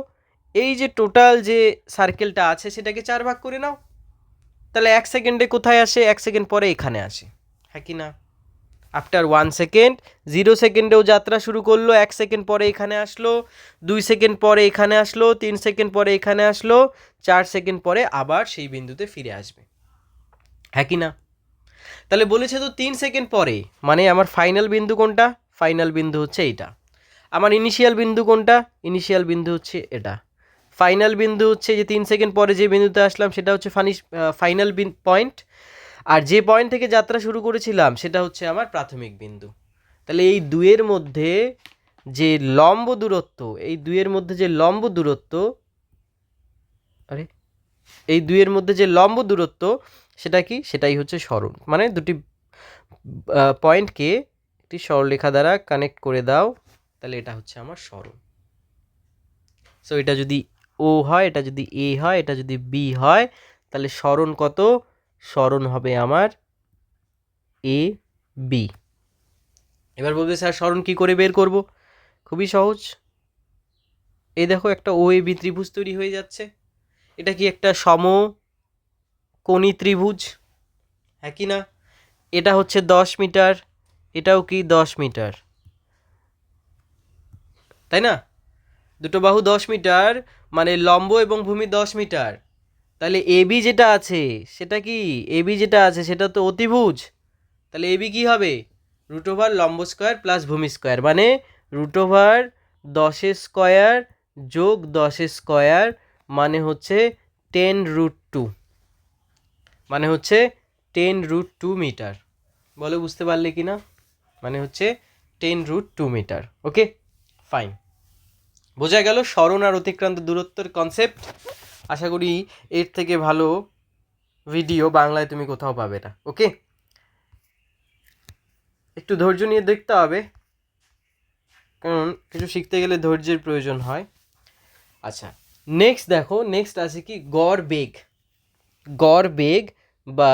এই যে টোটাল যে সার্কেলটা আছে সেটাকে 4 ভাগ করে নাও। তাহলে 1 সেকেন্ডে কোথায় আসে, 1 সেকেন্ড পরে এখানে আসে, হ্যাঁ কি না? আফটার 1 সেকেন্ড, 0 সেকেন্ডেও যাত্রা শুরু করলো, 1 সেকেন্ড পরে এখানে আসলো, 2 সেকেন্ড পরে এখানে আসলো, 3 সেকেন্ড পরে এখানে আসলো, 4 সেকেন্ড পরে আবার সেই বিন্দুতে ফিরে আসবে, হ্যাঁ কি না? তাহলে বলেছে তো 3 সেকেন্ড পরে, মানে আমার ফাইনাল বিন্দু কোনটা, ফাইনাল বিন্দু হচ্ছে এইটা। আমার ইনিশিয়াল বিন্দু কোনটা, ইনিশিয়াল বিন্দু হচ্ছে এটা। ফাইনাল বিন্দু হচ্ছে যে 3 সেকেন্ড পরে যে বিন্দুতে আসলাম সেটা হচ্ছে ফাইনাল পয়েন্ট, আর যে পয়েন্ট থেকে যাত্রা শুরু করেছিলাম সেটা হচ্ছে আমার প্রাথমিক বিন্দু। তাহলে এই দুয়ের মধ্যে যে লম্ব দূরত্ব, এই দুয়ের মধ্যে যে লম্ব দূরত্ব, এই দুয়ের মধ্যে যে লম্ব দূরত্ব সেটা কি, সেটাই হচ্ছে সরণ। মানে দুটি পয়েন্টকে একটি সরলরেখা দ্বারা কানেক্ট করে দাও, তাহলে এটা হচ্ছে আমার সরণ। সো এটা যদি ও হয়, এটা যদি এ হয়, এটা যদি বি হয়, তাহলে সরণ কত, সরণ হবে আমার এ বি। এবার বলবে স্যার সরণ কি করে বের করব? খুবই সহজ, এই দেখো একটা ও এ বি ত্রিভুজ তৈরি হয়ে যাচ্ছে। এটা কি একটা সমকোণী ত্রিভুজ, হ্যাঁ কি না? এটা হচ্ছে 10 মিটার, এটাও কি 10 মিটার, তাই না? দুটো বাহু 10 মিটার, মানে লম্ব এবং ভূমি 10 মিটার। তাহলে এবি যেটা আছে সেটা কি, এবি যেটা আছে সেটা তো অতিভুজ। তাহলে এবি কি হবে, রুট ওভার লম্ব স্কোয়ার প্লাস ভূমি স্কোয়ার, মানে রুট ওভার 10 স্কোয়ার যোগ 10 স্কোয়ার, মানে হচ্ছে 10√2, মানে হচ্ছে 10√2 মিটার। বলো বুঝতে পারলে কি না? মানে হচ্ছে 10√2 মিটার। ওকে, ফাইন, বোঝা গেল সরণ আর অতিক্রান্ত দূরত্বের কনসেপ্ট। আশা করি এর থেকে ভালো ভিডিও বাংলায় তুমি কোথাও পাবে না। ওকে, একটু ধৈর্য নিয়ে দেখতে হবে, কারণ কিছু শিখতে গেলে ধৈর্যের প্রয়োজন হয়। আচ্ছা, নেক্সট দেখো, নেক্সট আছে কি গড় বেগ। গড় বেগ বা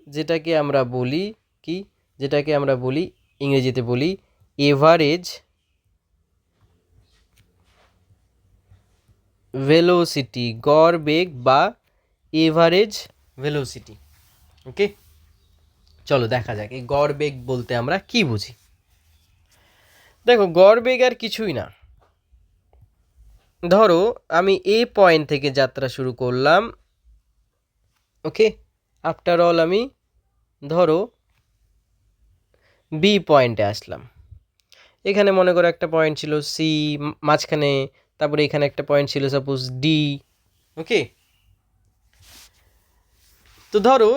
যেটাকে আমরা বলি কি, যেটাকে আমরা বলি ইংরেজিতে বলি এভারেজ ভেলোসিটি, গড় বেগ বা এভারেজ ভেলোসিটি। ওকে, চলো দেখা যাক এই গড় বেগ বলতে আমরা কি বুঝি। দেখো গড় বেগ আর কিছুই না, ধরো আমি এ পয়েন্ট থেকে যাত্রা শুরু করলাম, ওকে, আফটার অল আমি ধরো বি পয়েন্টে আসলাম। এখানে মনে করো একটা পয়েন্ট ছিল সি মাঝখানে, তারপরে এখানে একটা পয়েন্ট ছিল সাপোজ ডি। ওকে, তো ধরো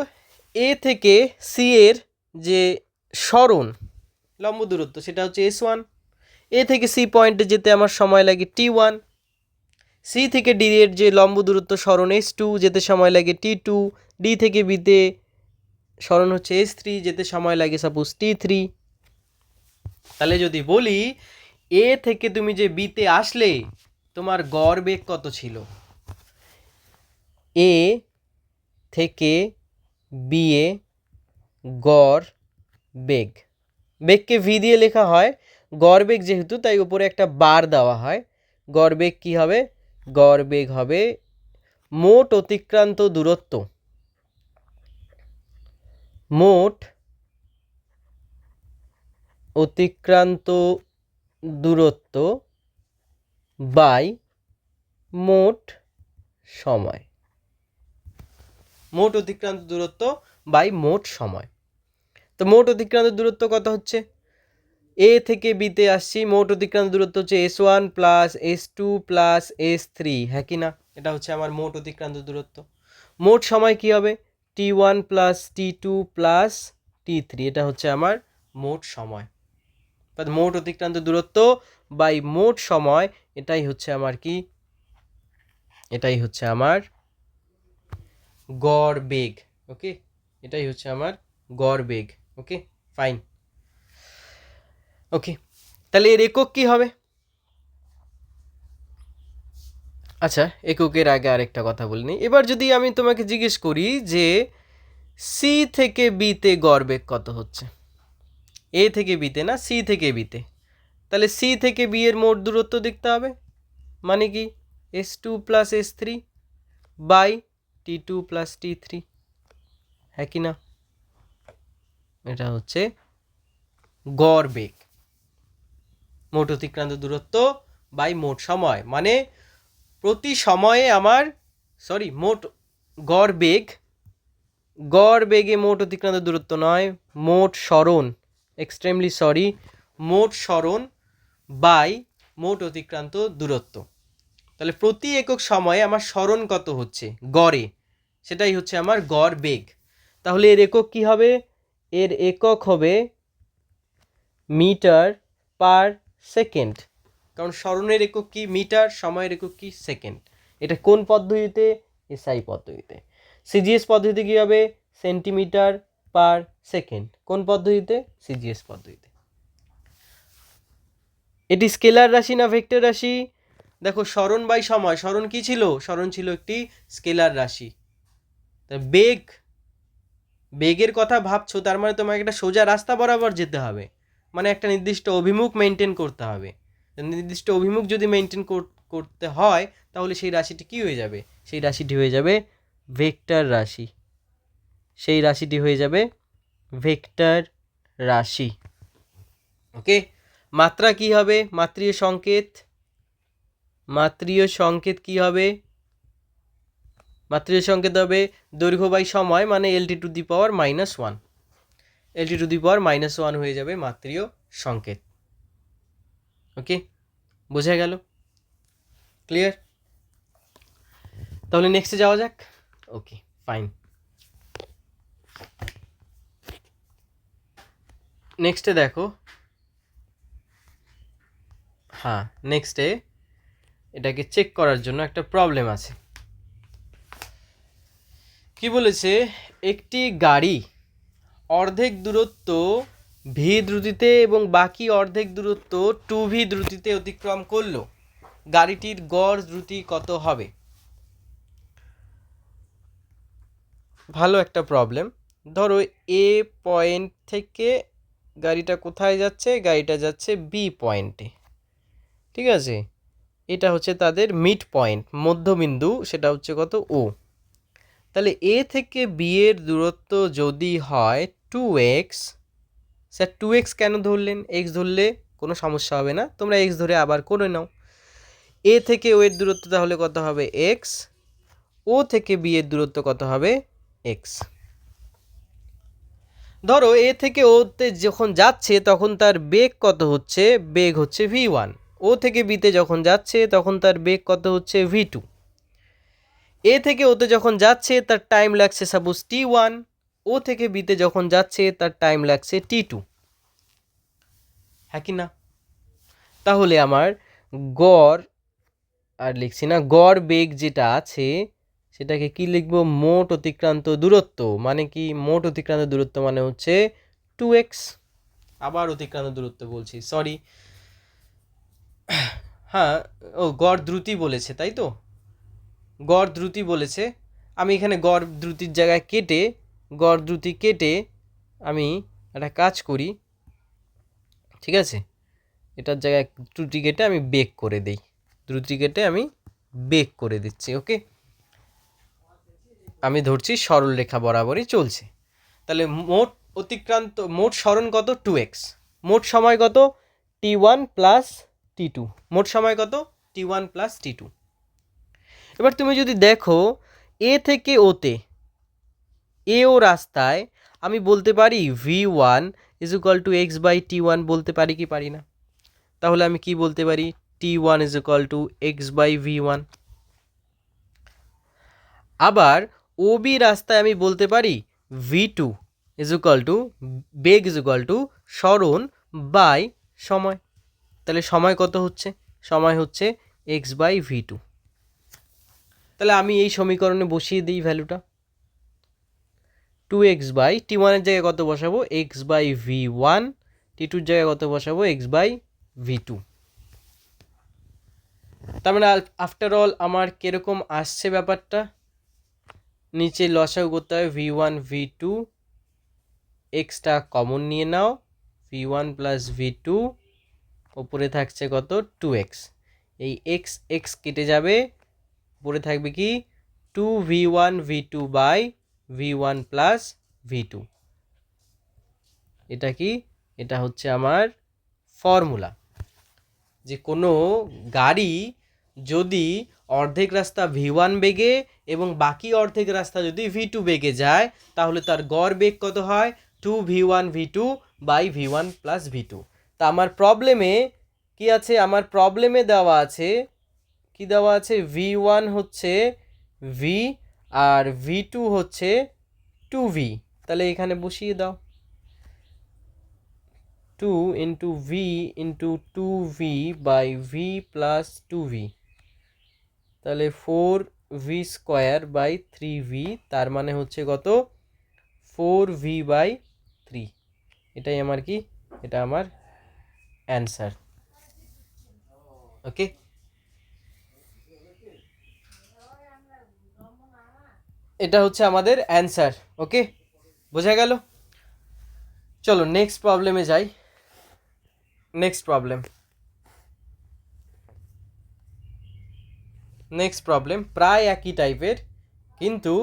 এ থেকে সি এর যে সরণ লম্ব দূরত্ব সেটা হচ্ছে S1। এ থেকে সি পয়েন্টে যেতে আমার সময় লাগে T1। সি থেকে ডি এর যে লম্ব দূরত্ব সরণ S2, যেতে সময় লাগে T2। ডি থেকে বিতে সরণ হচ্ছে S3, যেতে সময় লাগে সাপোজ T3। তাহলে যদি বলি এ থেকে তুমি যে বিতে আসলে তোমার গড় বেগ কত ছিল, এ থেকে বি এ গড় বেগ, বেগকে ভি দিয়ে লেখা হয়, গড় বেগ যেহেতু তাই উপরে একটা বার দেওয়া হয়। গড় বেগ কী হবে, গড় বেগ হবে মোট অতিক্রান্ত দূরত্ব, মোট অতিক্রান্ত দূরত্ব বাই মোট সময়, মোট অতিক্রান্ত দূরত্ব বাই মোট সময়। তো মোট অতিক্রান্ত দূরত্ব কত হচ্ছে, এ থেকে বিতে আসছি, মোট অতিক্রান্ত দূরত্ব হচ্ছে S1 plus S2 plus S3, হ্যাঁ কি না? এটা হচ্ছে আমার মোট অতিক্রান্ত দূরত্ব। মোট সময় কি হবে, T1 plus T2 plus T3, এটা হচ্ছে আমার মোট সময়। মোট অতিক্রান্ত দূরত্ব বাই মোট সময়, এটাই হচ্ছে আমার কি, এটাই হচ্ছে আমার গড় বেগ। ওকে, এটাই হচ্ছে আমার গড় বেগ। Okay fine. ওকে, তাহলে এর একক কি হবে? আচ্ছা, এককের আগে আরেকটা কথা বলিনি। এবার যদি আমি তোমাকে জিজ্ঞেস করি যে সি থেকে বিতে গড় বেগ কত হচ্ছে, এ থেকে বিতে না, সি থেকে বিতে, তাহলে সি থেকে বি এর মোট দূরত্ব দেখতে হবে, মানে কি S2 plus S3 by T2 plus T3, হ্যাঁ কি না? এটা হচ্ছে গড় বেগ, মোট অতিক্রান্ত দূরত্ব বাই মোট সময়, মানে প্রতি সময়ে আমার মোট গড় বেগ, গড় বেগে মোট অতিক্রান্ত দূরত্ব নয়, মোট সরণ, এক্সট্রিমলি সরি, মোট সরণ বাই মোট অতিক্রান্ত দূরত্ব। তাহলে প্রতি একক সময়ে আমার সরণ কত হচ্ছে গড়ে, সেটাই হচ্ছে আমার গড় বেগ। তাহলে এর একক কি হবে, এর একক হবে মিটার পার সেকেন্ড, কারণ সরণের একক কি মিটার, সময়ের একক কি সেকেন্ড। এটা কোন পদ্ধতিতে, এসআই পদ্ধতিতে। সিজিএস পদ্ধতিতে কী হবে, সেন্টিমিটার পার সেকেন্ড। কোন পদ্ধতিতে, সিজিএস পদ্ধতিতে। এটি স্কেলার রাশি না ভেক্টর রাশি? দেখো সরণ বাই সময়, সরণ কি ছিল, সরণ ছিল একটি স্কেলার রাশি। বেগ, বেগের কথা ভাবছো, তার মানে তোমাকে একটা সোজা রাস্তা বরাবর যেতে হবে, মানে একটা নির্দিষ্ট অভিমুখ মেনটেন করতে হবে। নির্দিষ্ট অভিমুখ যদি মেনটেন করতে হয়, তাহলে সেই রাশিটি কি হয়ে যাবে, সেই রাশিটি হয়ে যাবে ভেক্টর রাশি, সেই রাশিটি হয়ে যাবে ভেক্টর রাশি। ওকে, মাত্রা কি হবে, মাত্রীয় সংকেত, মাত্রীয় সংকেত কি হবে, মাত্রীয় সংকেত হবে দৈর্ঘ্য বাই সময়, মানে LT to the power -1, LT to the power -1 হয়ে যাবে মাত্রীয় সংকেত। ওকে, বোঝা গেল, ক্লিয়ার? তাহলে নেক্সটে যাওয়া যাক। ওকে ফাইন, নেক্সটে দেখো, হ্যাঁ নেক্সটে এটাকে চেক করার জন্য একটা প্রবলেম আছে। কি বলেছে, একটি গাড়ি অর্ধেক দূরত্ব ভি দ্রুতিতে এবং বাকি অর্ধেক দূরত্ব 2v দ্রুতিতে অতিক্রম করলো, গাড়িটির গড় দ্রুতি কত হবে? ভালো একটা প্রবলেম। ধরো এ পয়েন্ট থেকে গাড়িটা কোথায় যাচ্ছে, গাড়িটা যাচ্ছে বি পয়েন্টে, ঠিক আছে? এটা হচ্ছে তাদের মিড পয়েন্ট, মধ্যবিন্দু, সেটা হচ্ছে কত, ও। তাহলে এ থেকে বি এর দূরত্ব যদি হয় 2x, স্যার 2x কেন ধরলেন, এক্স ধরলে কোনো সমস্যা হবে না, তোমরা এক্স ধরে আবার করে নাও। এ থেকে ও এর দূরত্ব তাহলে কত হবে এক্স, ও থেকে বি এর দূরত্ব কত হবে এক্স। ধরো এ থেকে ওতে যখন যাচ্ছে তখন তার বেগ কত হচ্ছে, বেগ হচ্ছে v1, ও থেকে বিতে যখন যাচ্ছে তখন তার বেগ কত হচ্ছে v2, এ থেকে ওতে যখন যাচ্ছে তার টাইম লাগছে সাপোজ t1, ও থেকে বিতে যখন যাচ্ছে তার টাইম লাগছে t2, হ্যাঁ কি না? তাহলে আমার গড়, আর লিখছি না, গড় বেগ যেটা আছে সেটাকে কি লিখব? মোট অতিক্রান্ত দূরত্ব। মানে কি? মোট অতিক্রান্ত দূরত্ব মানে হচ্ছে 2x। আবার অতিক্রান্ত দূরত্ব বলছি, সরি। হ্যাঁ, ও গড় দ্রুতি বলেছে, তাই তো? গড় দ্রুতি বলেছে। আমি এখানে গড় দ্রুতির জায়গায় গড় দ্রুতি কেটে আমি একটা কাজ করি, ঠিক আছে? এটার জায়গায় ত্রুটি কেটে আমি বেক করে দিই, দ্রুতি কেটে আমি বেক করে দিচ্ছি। ওকে, আমি ধরছি সরল রেখা বরাবরই চলছে। তাহলে মোট সরণ কত? 2x। মোট সময় কত? t1 plus t2। মোট সময় কত? t1 plus t2। এবার তুমি যদি দেখো এ থেকে ওতে, ও রাস্তায় আমি বলতে পারি v1 is equal to X by t1, বলতে পারি কি পারি না? তাহলে আমি কি বলতে পারি? t1 is equal to X by v1। আবার ওবি রাস্তায় আমি বলতে পারি v2 ইজ ইকুয়াল টু বেগ ইজ ইকুয়াল টু সরণ বাই সময়। তাহলে সময় কত হচ্ছে? সময় হচ্ছে এক্স বাই v2। তাহলে আমি এই সমীকরণে বসিয়ে দিই ভ্যালুটা। 2x বাই t1 এর জায়গায় কত বসাবো? X by v1। t2 এর জায়গায় কত বসাবো? X by v2। তার মানে আফটার অল আমার কিরকম আসছে ব্যাপারটা? নিচে লসাগু করতে হবে v1 v2, এক্সটা কমন নিয়ে নাও, v1 প্লাস v2, ওপরে থাকছে কত? 2x। এই এক্স এক্স কেটে যাবে, উপরে থাকবে কি? 2v1 v2 by v1 plus v2। এটা কি? এটা হচ্ছে আমার ফর্মুলা। যে কোনো গাড়ি যদি অর্ধেক রাস্তা v1 বেগে এবং বাকি অর্ধেক রাস্তা যদি v2 বেগে যায়, তাহলে তার গড় বেগ কত হয়? 2v1 v2 by v1 plus v2। তা আমার প্রবলেমে কি আছে? আমার প্রবলেমে দেওয়া আছে, কি দেওয়া আছে? v1 হচ্ছে v আর v2 হচ্ছে 2v। তাহলে এখানে বসিয়ে দাও 2 into v into 2v by v plus 2v। তাহলে 4v স্কোয়ার বাই 3v, তার মানে হচ্ছে কত? 4v by 3। এটাই আমার কি? এটা আমার অ্যান্সার। ওকে, এটা হচ্ছে আমাদের অ্যান্সার। ওকে, বোঝা গেল? চলো নেক্সট প্রবলেমে যাই। নেক্সট প্রবলেম প্রায় একই টাইপের, কিন্তু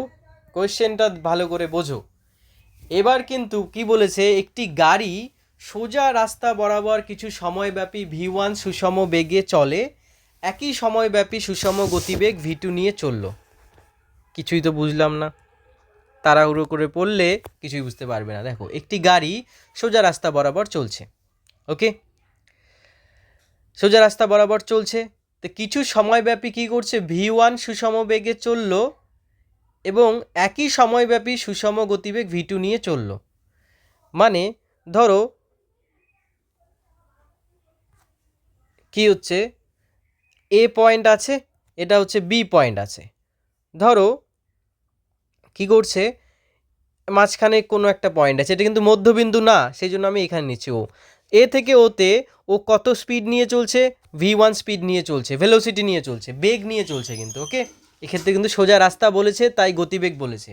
কোয়েশ্চেনটা ভালো করে বোঝো। এবার কিন্তু কি বলেছে? একটি গাড়ি সোজা রাস্তা বরাবর কিছু সময়ব্যাপী v1 সুষম বেগে চলে, একই সময়ব্যাপী সুষম গতিবেগ v2 নিয়ে চলল। কিছুই তো বুঝলাম না, তাড়াহুড়ো করে পড়লে কিছুই বুঝতে পারবে না। দেখো, একটি গাড়ি সোজা রাস্তা বরাবর চলছে, ওকে, সোজা রাস্তা বরাবর চলছে। তো কিছু সময়ব্যাপী কি করছে? v1 সুষম বেগে চললো এবং একই সময়ব্যাপী সুষম গতিবেগ v2 নিয়ে চলল। মানে ধরো কি হচ্ছে? এ পয়েন্ট আছে, এটা হচ্ছে বি পয়েন্ট আছে। ধরো কি করছে? মাঝখানে কোনো একটা পয়েন্ট আছে, এটা কিন্তু মধ্যবিন্দু না, সেই জন্য আমি এখানে নিচ্ছি। ও এ থেকে ওতে ও কত স্পিড নিয়ে চলছে? v1 স্পিড নিয়ে চলছে, ভেলোসিটি নিয়ে চলছে, বেগ নিয়ে চলছে কিন্তু। ওকে, এক্ষেত্রে কিন্তু সোজা রাস্তা বলেছে, তাই গতিবেগ বলেছে।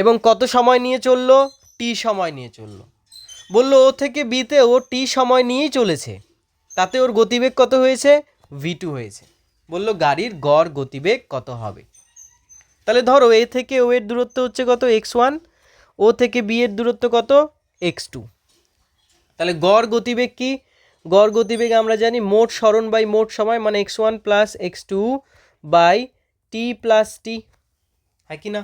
এবং কত সময় নিয়ে চললো? টি সময় নিয়ে চললো। বললো ও থেকে বিতে ও টি সময় নিয়েই চলেছে, তাতে ওর গতিবেগ কত হয়েছে? v2 হয়েছে। বললো গাড়ির গড় গতিবেগ কত হবে? তাহলে ধরো এ থেকে ও এর দূরত্ব হচ্ছে কত? x1, ও থেকে বি এর দূরত্ব কত? x2। তাহলে গড় গতিবেগ কি? গড় গতিবেগ আমরা জানি মোট সরণ বাই মোট সময়, মানে x1 plus x2 by T plus T, হ্যাঁ কি না?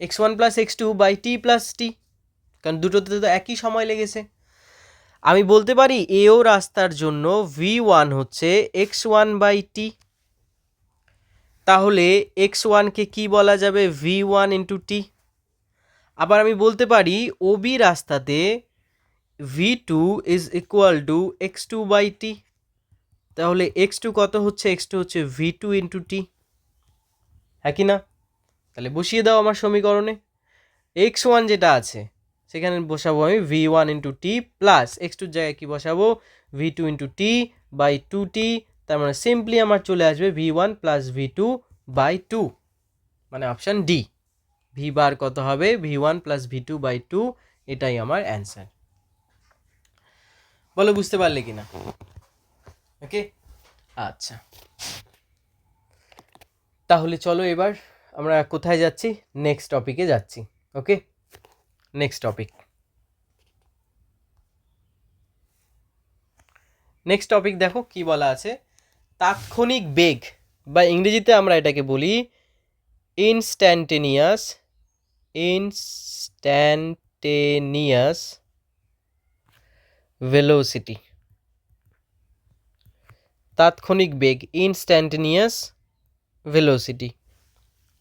x1 plus x2 by T plus T, কারণ দুটোতে তো একই সময় লেগেছে। আমি বলতে পারি এও রাস্তার জন্য v1 হচ্ছে x1 বাই টি। তাহলে x1কে কি বলা যাবে? v1 into T. আবার আমি বলতে পারি ওবি রাস্তাতে v2 is equal to x2 by T. তাহলে x2 কত হচ্ছে? x2 হচ্ছে v2 ইন্টু টি, হ্যাঁ কি না? তাহলে বসিয়ে দাও আমার সমীকরণে। x1 যেটা আছে সেখানে বসাবো আমি v1 into T plus x2 জায়গায় কি বসাবো v2 into T by 2t, তার মানে সিম্পলি আমার চলে আসবে v1 প্লাস v2 বাই 2, মানে অপশান ডি। ভি বার কত হবে v1 প্লাস v2 বাই 2, এটাই আমার অ্যান্সার। বলো বুঝতে পারলে কিনা? ওকে, আচ্ছা তাহলে চলো এবার আমরা কোথায় যাচ্ছি, নেক্সট টপিকে যাচ্ছি। ওকে, নেক্সট টপিক। নেক্সট টপিক দেখো কি বলা আছে, তাৎক্ষণিক বেগ বা ইংরেজিতে আমরা এটাকে বলি ইনস্ট্যান্টেনিয়াস ভেলোসিটি। তাৎক্ষণিক বেগ, ইনস্ট্যান্টেনিয়াস ভেলোসিটি।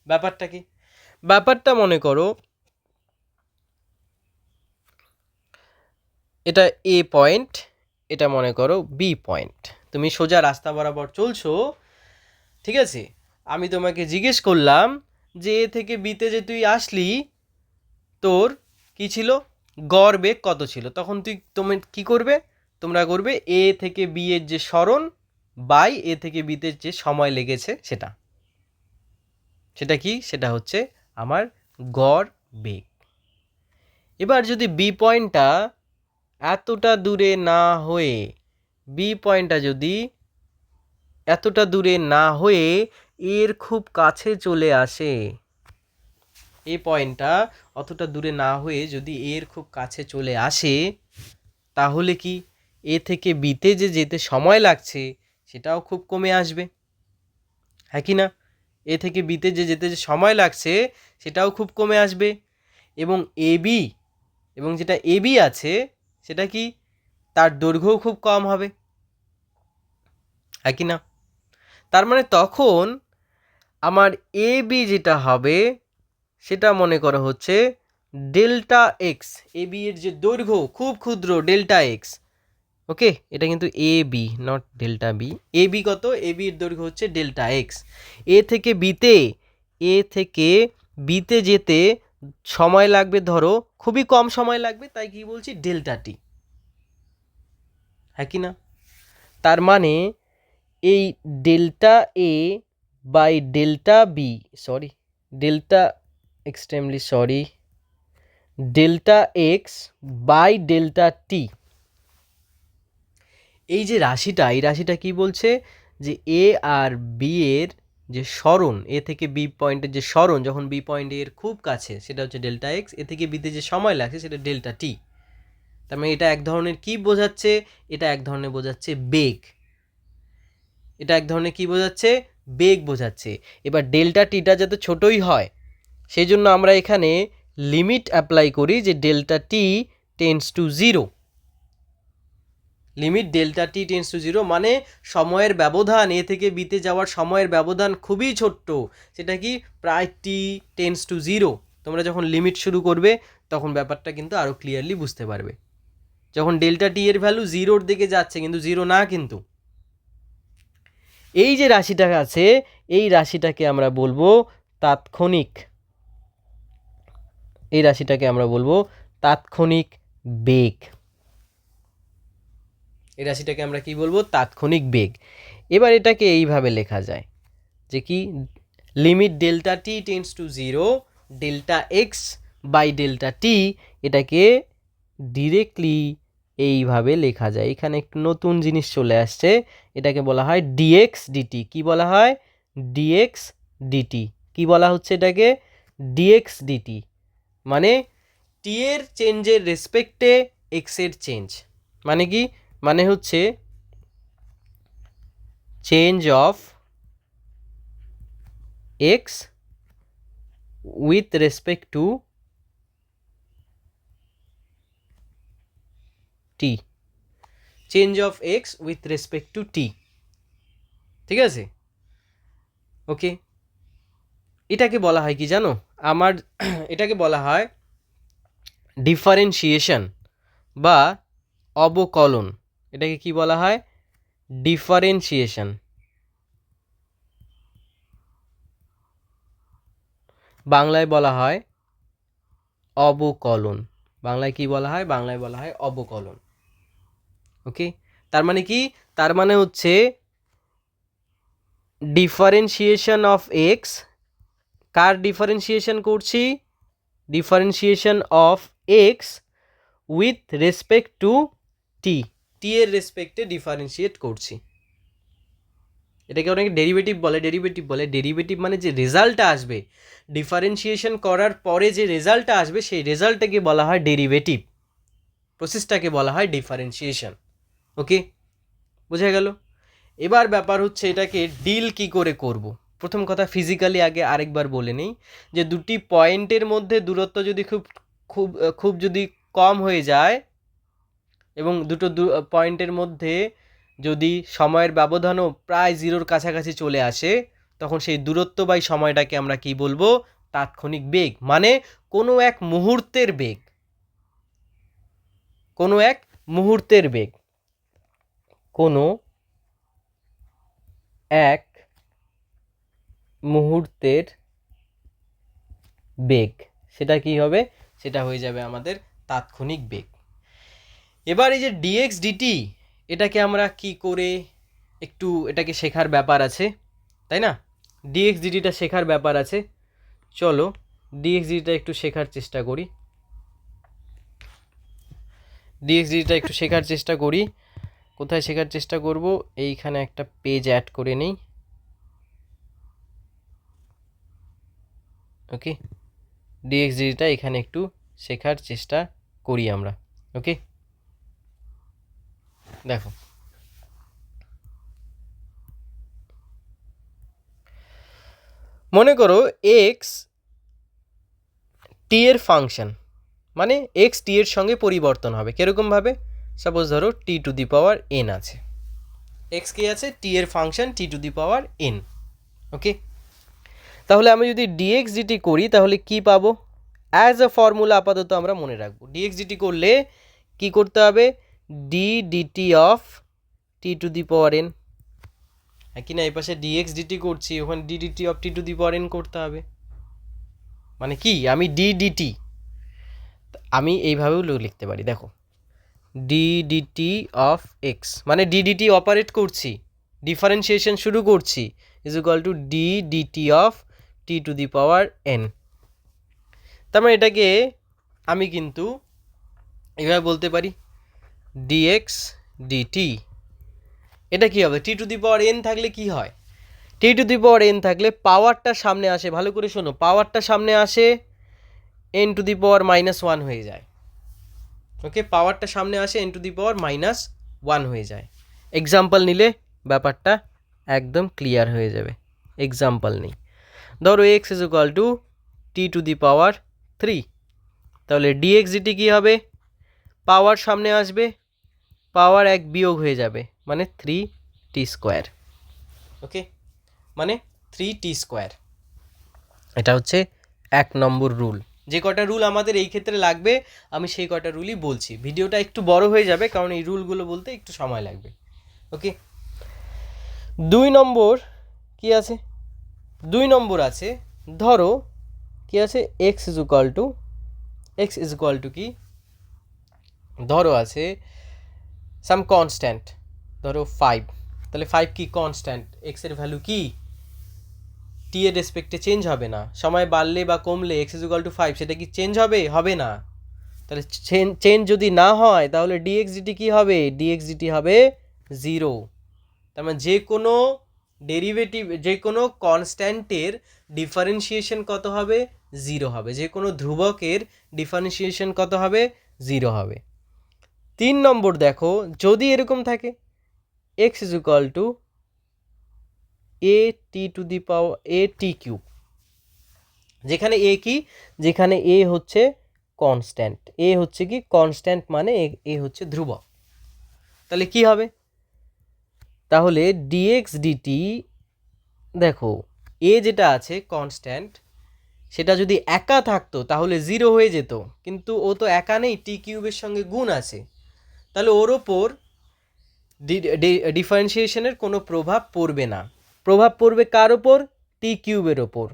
ব্যাপারটা কি? ব্যাপারটা মনে করো এটা এ পয়েন্ট, এটা মনে করো বি পয়েন্ট। তুমি সোজা রাস্তা বরাবর চলছো, ঠিক আছে? আমি তোমাকে জিজ্ঞেস করলাম যে এ থেকে বিতে যে তুই আসলি, তোর কি ছিল, গড় বেগ কত ছিল? তখন তুমি কি করবে? তোমরা করবে এ থেকে বি এর যে সরণ বাই এ থেকে বিতে যে সময় লেগেছে সেটা। সেটা কি? সেটা হচ্ছে আমার গড় বেগ। এবার যদি বি পয়েন্টটা এতটা দূরে না হয়ে, বি পয়েন্টটা যদি এতটা দূরে না হয়ে এর খুব কাছে চলে আসে, এই পয়েন্টটা অতটা দূরে না হয়ে যদি এর খুব কাছে চলে আসে, তাহলে কি এ থেকে বিতে যে যেতে সময় লাগছে সেটাও খুব কমে আসবে, হ্যাঁ কি না? এ থেকে বিতে যে যেতে যে সময় লাগছে সেটাও খুব কমে আসবে। এবং এবি, এবং যেটা এবি আছে সেটা কি, তার দৈর্ঘ্যও খুব কম হবে, হ্যাঁ কি না? তার মানে তখন আমার এ বি যেটা হবে সেটা মনে করা হচ্ছে ডেল্টা এক্স। এ বি এর যে দৈর্ঘ্য খুব ক্ষুদ্র, ডেল্টা এক্স। ওকে, এটা কিন্তু A B, not delta B. A B কত? এ বি এর দৈর্ঘ্য হচ্ছে ডেল্টা এক্স। এ থেকে বিতে, এ থেকে বিতে যেতে সময় লাগবে ধরো খুবই কম সময় লাগবে, তাই কি বলছি ডেল্টা টি, হ্যাঁ কি না? তার মানে এই delta A by delta B, sorry delta, extremely sorry, delta x by delta T, এই যে রাশিটা, এই রাশিটা কি বলছে যে এ আর বি এর যে সরণ, এ থেকে বি পয়েন্টের যে সরণ যখন বি পয়েন্ট এর খুব কাছে সেটা হচ্ছে ডেল্টা এক্স, এ থেকে বিতে যে সময় লাগছে সেটা ডেল্টা টি। তার মানে এটা এক ধরনের কি বোঝাচ্ছে? এটা এক ধরনের বোঝাচ্ছে বেগ। এটা এক ধরনের কি বোঝাচ্ছে? বেগ বোঝাচ্ছে। এবার ডেল্টা টিটা যাতে ছোটই হয় সেই জন্য আমরা এখানে লিমিট অ্যাপ্লাই করি যে delta T tends to zero. Limit delta T tends to zero মানে সময়ের ব্যবধান, এ থেকে বিতে যাওয়ার সময়ের ব্যবধান খুবই ছোট্ট, সেটা কি প্রায় টি টেন্ডস টু জিরো। তোমরা যখন লিমিট শুরু করবে তখন ব্যাপারটা কিন্তু আরও ক্লিয়ারলি বুঝতে পারবে। যখন ডেল্টা টি এর ভ্যালু জিরোর দিকে যাচ্ছে, কিন্তু জিরো না, কিন্তু এই যে রাশিটা আছে এই রাশিটাকে আমরা বলবো তাৎক্ষণিক, এই রাশিটাকে আমরা বলবো তাৎক্ষণিক বেগ। এই রাশিটাকে আমরা কি বলবো? তাৎক্ষণিক বেগ। এবার এটাকে এইভাবে লেখা যায় যে কি, limit delta T tends to zero delta x by delta T, এটাকে ডিরেক্টলি এইভাবে লেখা যায়। এখানে একটু নতুন জিনিস চলে আসছে, এটাকে বলা হয় ডিএক্স ডিটি। কি বলা হয়? DX DT. কি বলা হচ্ছে এটাকে? ডিএক্স ডিটি, মানে টি এর চেঞ্জের রেসপেক্টে এক্স এর চেঞ্জ। মানে কি? মানে হচ্ছে change of X with respect to T, change of X with respect to T, ঠিক আছে? ওকে, এটাকে বলা হয় কি জানো? আমার এটাকে বলা হয় ডিফারেন্সিয়েশন বা অবকলন। এটাকে কি বলা হয়? ডিফারেন্সিয়েশন। বাংলায় বলা হয় অবকলন। বাংলায় কি বলা হয়? বাংলায় বলা হয় অবকলন। ওকে, তার মানে কি? তার মানে হচ্ছে ডিফারেন্সিয়েশন অফ এক্স, কার ডিফারেন্সিয়েশন করছি? Differentiation of X with respect to T, T এর রেসপেক্টে ডিফারেন্সিয়েট করছি। এটাকে অনেকে ডেরিভেটিভ বলে। ডেরিভেটিভ মানে যে রেজাল্টটা আসবে, ডিফারেন্সিয়েশন করার পরে যে রেজাল্টটা আসবে, সেই রেজাল্টটাকে বলা হয় ডেরিভেটিভ, প্রসেসটাকে বলা হয় ডিফারেন্সিয়েশন। ওকে, বোঝা গেল? এবার ব্যাপার হচ্ছে এটাকে ডিল কি করে করব। প্রথম কথা, ফিজিক্যালি আগে আরেকবার বলে নেই যে দুটি পয়েন্টের মধ্যে দূরত্ব যদি খুব খুব খুব যদি কম হয়ে যায় এবং দুটো পয়েন্টের মধ্যে যদি সময়ের ব্যবধানও প্রায় জিরোর কাছাকাছি চলে আসে, তখন সেই দূরত্ব বাই সময়টাকে আমরা কি বলবো? তাৎক্ষণিক বেগ, মানে কোনো এক মুহূর্তের বেগ, কোনো এক মুহূর্তের বেগ, কোনো এক মুহূর্তের বেগ, সেটা কি হবে? সেটা হয়ে যাবে আমাদের তাৎক্ষণিক বেগ। এবার এই যে ডিএক্স ডিটি, এটাকে আমরা কি করে একটু এটাকে শেখার ব্যাপার আছে, তাই না? ডিএক্স ডিটিটা শেখার ব্যাপার আছে। চলো ডিএক্স ডিটিটা একটু শেখার চেষ্টা করি। ডিএক্স ডিটিটা একটু শেখার চেষ্টা করি। কোথায় শেখার চেষ্টা করব? এইখানে একটা পেজ অ্যাড করে নেই। ওকে, ডিএক্স ডিটিটা এখানে একটু শেখার চেষ্টা করি আমরা। ওকে, দেখো মনে করো এক্স টি এর ফাংশন, মানে এক্স টি এর সঙ্গে পরিবর্তন হবে। কীরকমভাবে? সাপোজ ধরো T to the power N আছে, এক্স কি আছে? টি এর function T to the power N. Okay, তাহলে আমি যদি ডিএক্স ডিটি করি তাহলে কি পাবো? অ্যাজ আ ফর্মুলা আপাতত আমরা মনে রাখবো, ডিএক্স ডিটি করলে কি করতে হবে? D DT of T to the power N, কি না? এই পাশে ডিএক্স ডিটি করছি, ওখানে D DT of T to the power N করতে হবে। মানে কি? আমি ডি ডিটি আমি এইভাবেও লিখতে পারি, দেখো ডি ডিটি অফ এক্স, মানে ডি ডিটি অপারেট করছি, ডিফারেন্সিয়েশন শুরু করছি, is equal to D DT of T to the power N. তার মানে এটাকে আমি কিন্তু এইভাবে বলতে পারি, ডিএক্স ডিটি, এটা কি হবে? টি টু দি পাওয়ার এন থাকলে কি হয়? টি টু দি পাওয়ার এন থাকলে পাওয়ারটা সামনে আসে, ভালো করে শোনো, পাওয়ারটা সামনে আসে, N two the power minus one হয়ে যায়। ওকে, পাওয়ারটা সামনে আসে, N two the power minus one হয়ে যায়। এক্সাম্পল নিলে ব্যাপারটা একদম ক্লিয়ার হয়ে যাবে। এক্সাম্পল নেই, ধরো x is equal two T to the power three, তাহলে ডিএক্স ডিটি কী হবে? পাওয়ার সামনে আসবে, পাওয়ার এক বিয়োগ হয়ে যাবে, মানে থ্রি টি স্কোয়ার। ওকে, মানে থ্রি টি স্কোয়ার। এটা হচ্ছে এক নম্বর রুল। যে কটা রুল আমাদের এই ক্ষেত্রে লাগবে আমি সেই কটা রুলই বলছি। ভিডিওটা একটু বড় হয়ে যাবে কারণ এই রুলগুলো বলতে একটু সময় লাগবে। ওকে, দুই নম্বর কি আছে? দুই নম্বর আছে, ধরো কি আছে? এক্স ইজ ইকুয়াল টু কি? ধরো আছে সাম কনস্ট্যান্ট, ধরো 5, তাহলে 5 কি? কনস্ট্যান্ট। এক্সের ভ্যালু কি? টি এর রেসপেক্টে চেঞ্জ হবে না। সময় বাড়লে বা কমলে এক্স ইজ ইকুয়াল টু 5 সেটা কি চেঞ্জ হবে? হবে না। তাহলে চেঞ্জ যদি না হয় তাহলে ডিএক্স ডিটি কী হবে? ডিএক্স ডিটি হবে 0। তার মানে যে কোনো ডেরিভেটিভ, যে কোনো কনস্ট্যান্টের ডিফারেন্সিয়েশন কত হবে? 0 হবে। যে কোনো ধ্রুবকের ডিফারেন্সিয়েশন কত হবে? 0 হবে। 3 নম্বর দেখো, যদি এরকম থাকে x is equal to A T to the power A T cube, যেখানে এ কি? যেখানে এ হচ্ছে কনস্ট্যান্ট, এ হচ্ছে কি? কনস্ট্যান্ট, মানে এ হচ্ছে ধ্রুবক। তাহলে কি হবে? তাহলে ডিএক্স ডিটি, দেখো এ যেটা আছে কনস্ট্যান্ট, সেটা যদি একা থাকতো তাহলে 0 হয়ে যেত, কিন্তু ও তো একা নেই, টি কিউবের সঙ্গে গুণ আছে, তাহলে ওর ওপর ডিফারেন্সিয়েশনের কোনো প্রভাব পড়বে না। প্রভাব পড়বে কার ওপর? টি কিউবের ওপর।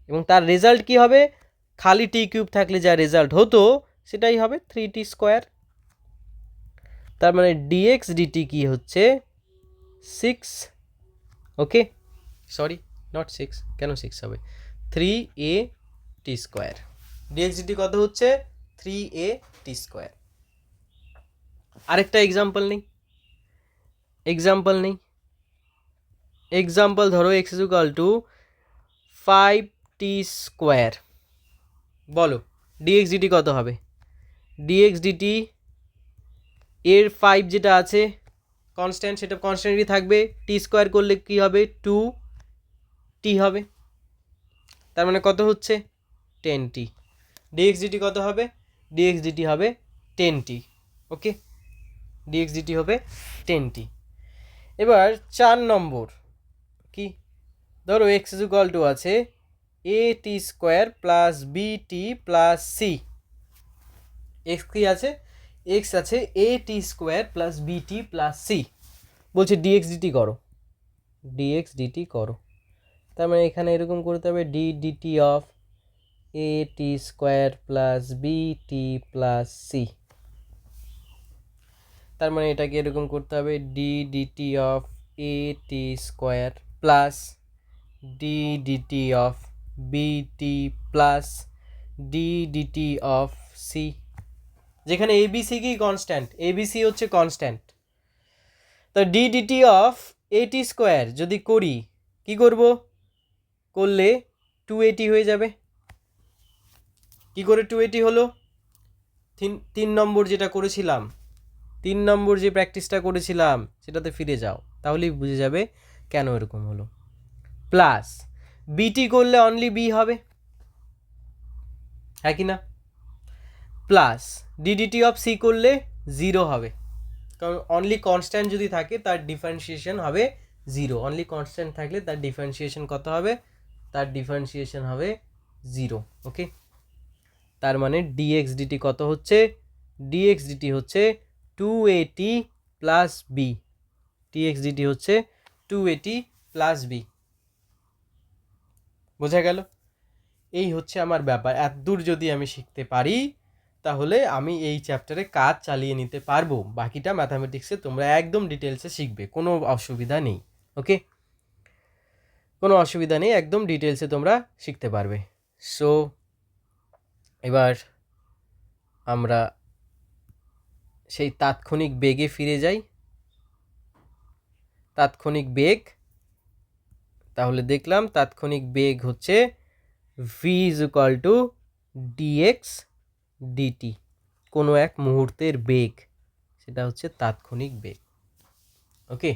এবং তার রেজাল্ট কি হবে, খালি টি কিউব থাকলে যা রেজাল্ট হতো সেটাই হবে 3t স্কোয়ার। তার মানে ডিএক্স ডিটি কি হচ্ছে 6, ওকে সরি নট 6, কেন 6 হবে, 3at স্কোয়ার। ডিএক্স ডিটি কত হচ্ছে 3at স্কোয়ার। আরেকটা এক্সাম্পল নেই, এক্সাম্পল ধরো x equal to 5t square. বলো ডিএক্স ডিটি কত হবে, ডিএক্স ডিটি এর 5 যেটা আছে কনস্ট্যান্ট, সেটা কনস্ট্যান্টই থাকবে, টি স্কোয়ার করলে কি হবে 2t হবে, তার মানে কত হচ্ছে 10t। ডিএক্স ডিটি কত হবে, ডিএক্স ডিটি হবে 10t, ওকে ডিএক্স ডিটি হবে 10t। এবার 4 নম্বর কি, ধরো এক্স ইকুয়াল টু আছে at square plus BT plus C. X কি আছে, এক্স আছে at square plus BT plus C, বলছে ডিএক্স ডিটি করো, ডিএক্স ডিটি করো। তার মানে এখানে এরকম করতে হবে D DT of at square plus BT plus C. তার মানে এটাকে এরকম করতে হবে D DT of at square plus D DT of BT plus D DT of C, যেখানে এবিসি কি কনস্ট্যান্ট, এবিসি হচ্ছে কনস্ট্যান্ট। তো D DT of at square যদি করি কি করব, করলে 280 হয়ে যাবে। কি করে 280 হলো, 3 নম্বর যেটা করেছিলাম, 3 নম্বর যে প্র্যাকটিসটা করেছিলাম সেটাতে ফিরে যাও, তাহলেই বুঝে যাবে কেন এরকম হলো। প্লাস বিটি করলে অনলি বি হবে, হ্যাঁ কি না, প্লাস ডিডিটি অফ সি করলে 0 হবে, কারণ অনলি কনস্ট্যান্ট যদি থাকে তার ডিফারেন্সিয়েশন হবে 0, অনলি কনস্ট্যান্ট থাকলে তার ডিফারেন্সিয়েশন কত হবে, তার ডিফারেন্সিয়েশন হবে 0, ওকে। তার মানে ডিএক্স ডিটি কত হচ্ছে, ডিএক্স ডিটি হচ্ছে 2at plus B, dx DT হচ্ছে 2at প্লাস বি, বোঝা গেল। এই হচ্ছে আমার ব্যাপার, এত দূর যদি আমি শিখতে পারি তাহলে আমি এই চ্যাপ্টারে কাজ চালিয়ে নিতে পারবো, বাকিটা ম্যাথামেটিক্সে তোমরা একদম ডিটেলসে শিখবে, কোনো অসুবিধা নেই, ওকে কোনো অসুবিধা নেই, একদম ডিটেলসে তোমরা শিখতে পারবে। সো এবার আমরা সেই তাৎক্ষণিক বেগে ফিরে যাই, তাৎক্ষণিক বেগ, তাহলে দেখলাম তাৎক্ষণিক বেগ হচ্ছে v is equal to DX DT, কোনো এক মুহূর্তের বেগ, সেটা হচ্ছে তাৎক্ষণিক বেগ, ওকে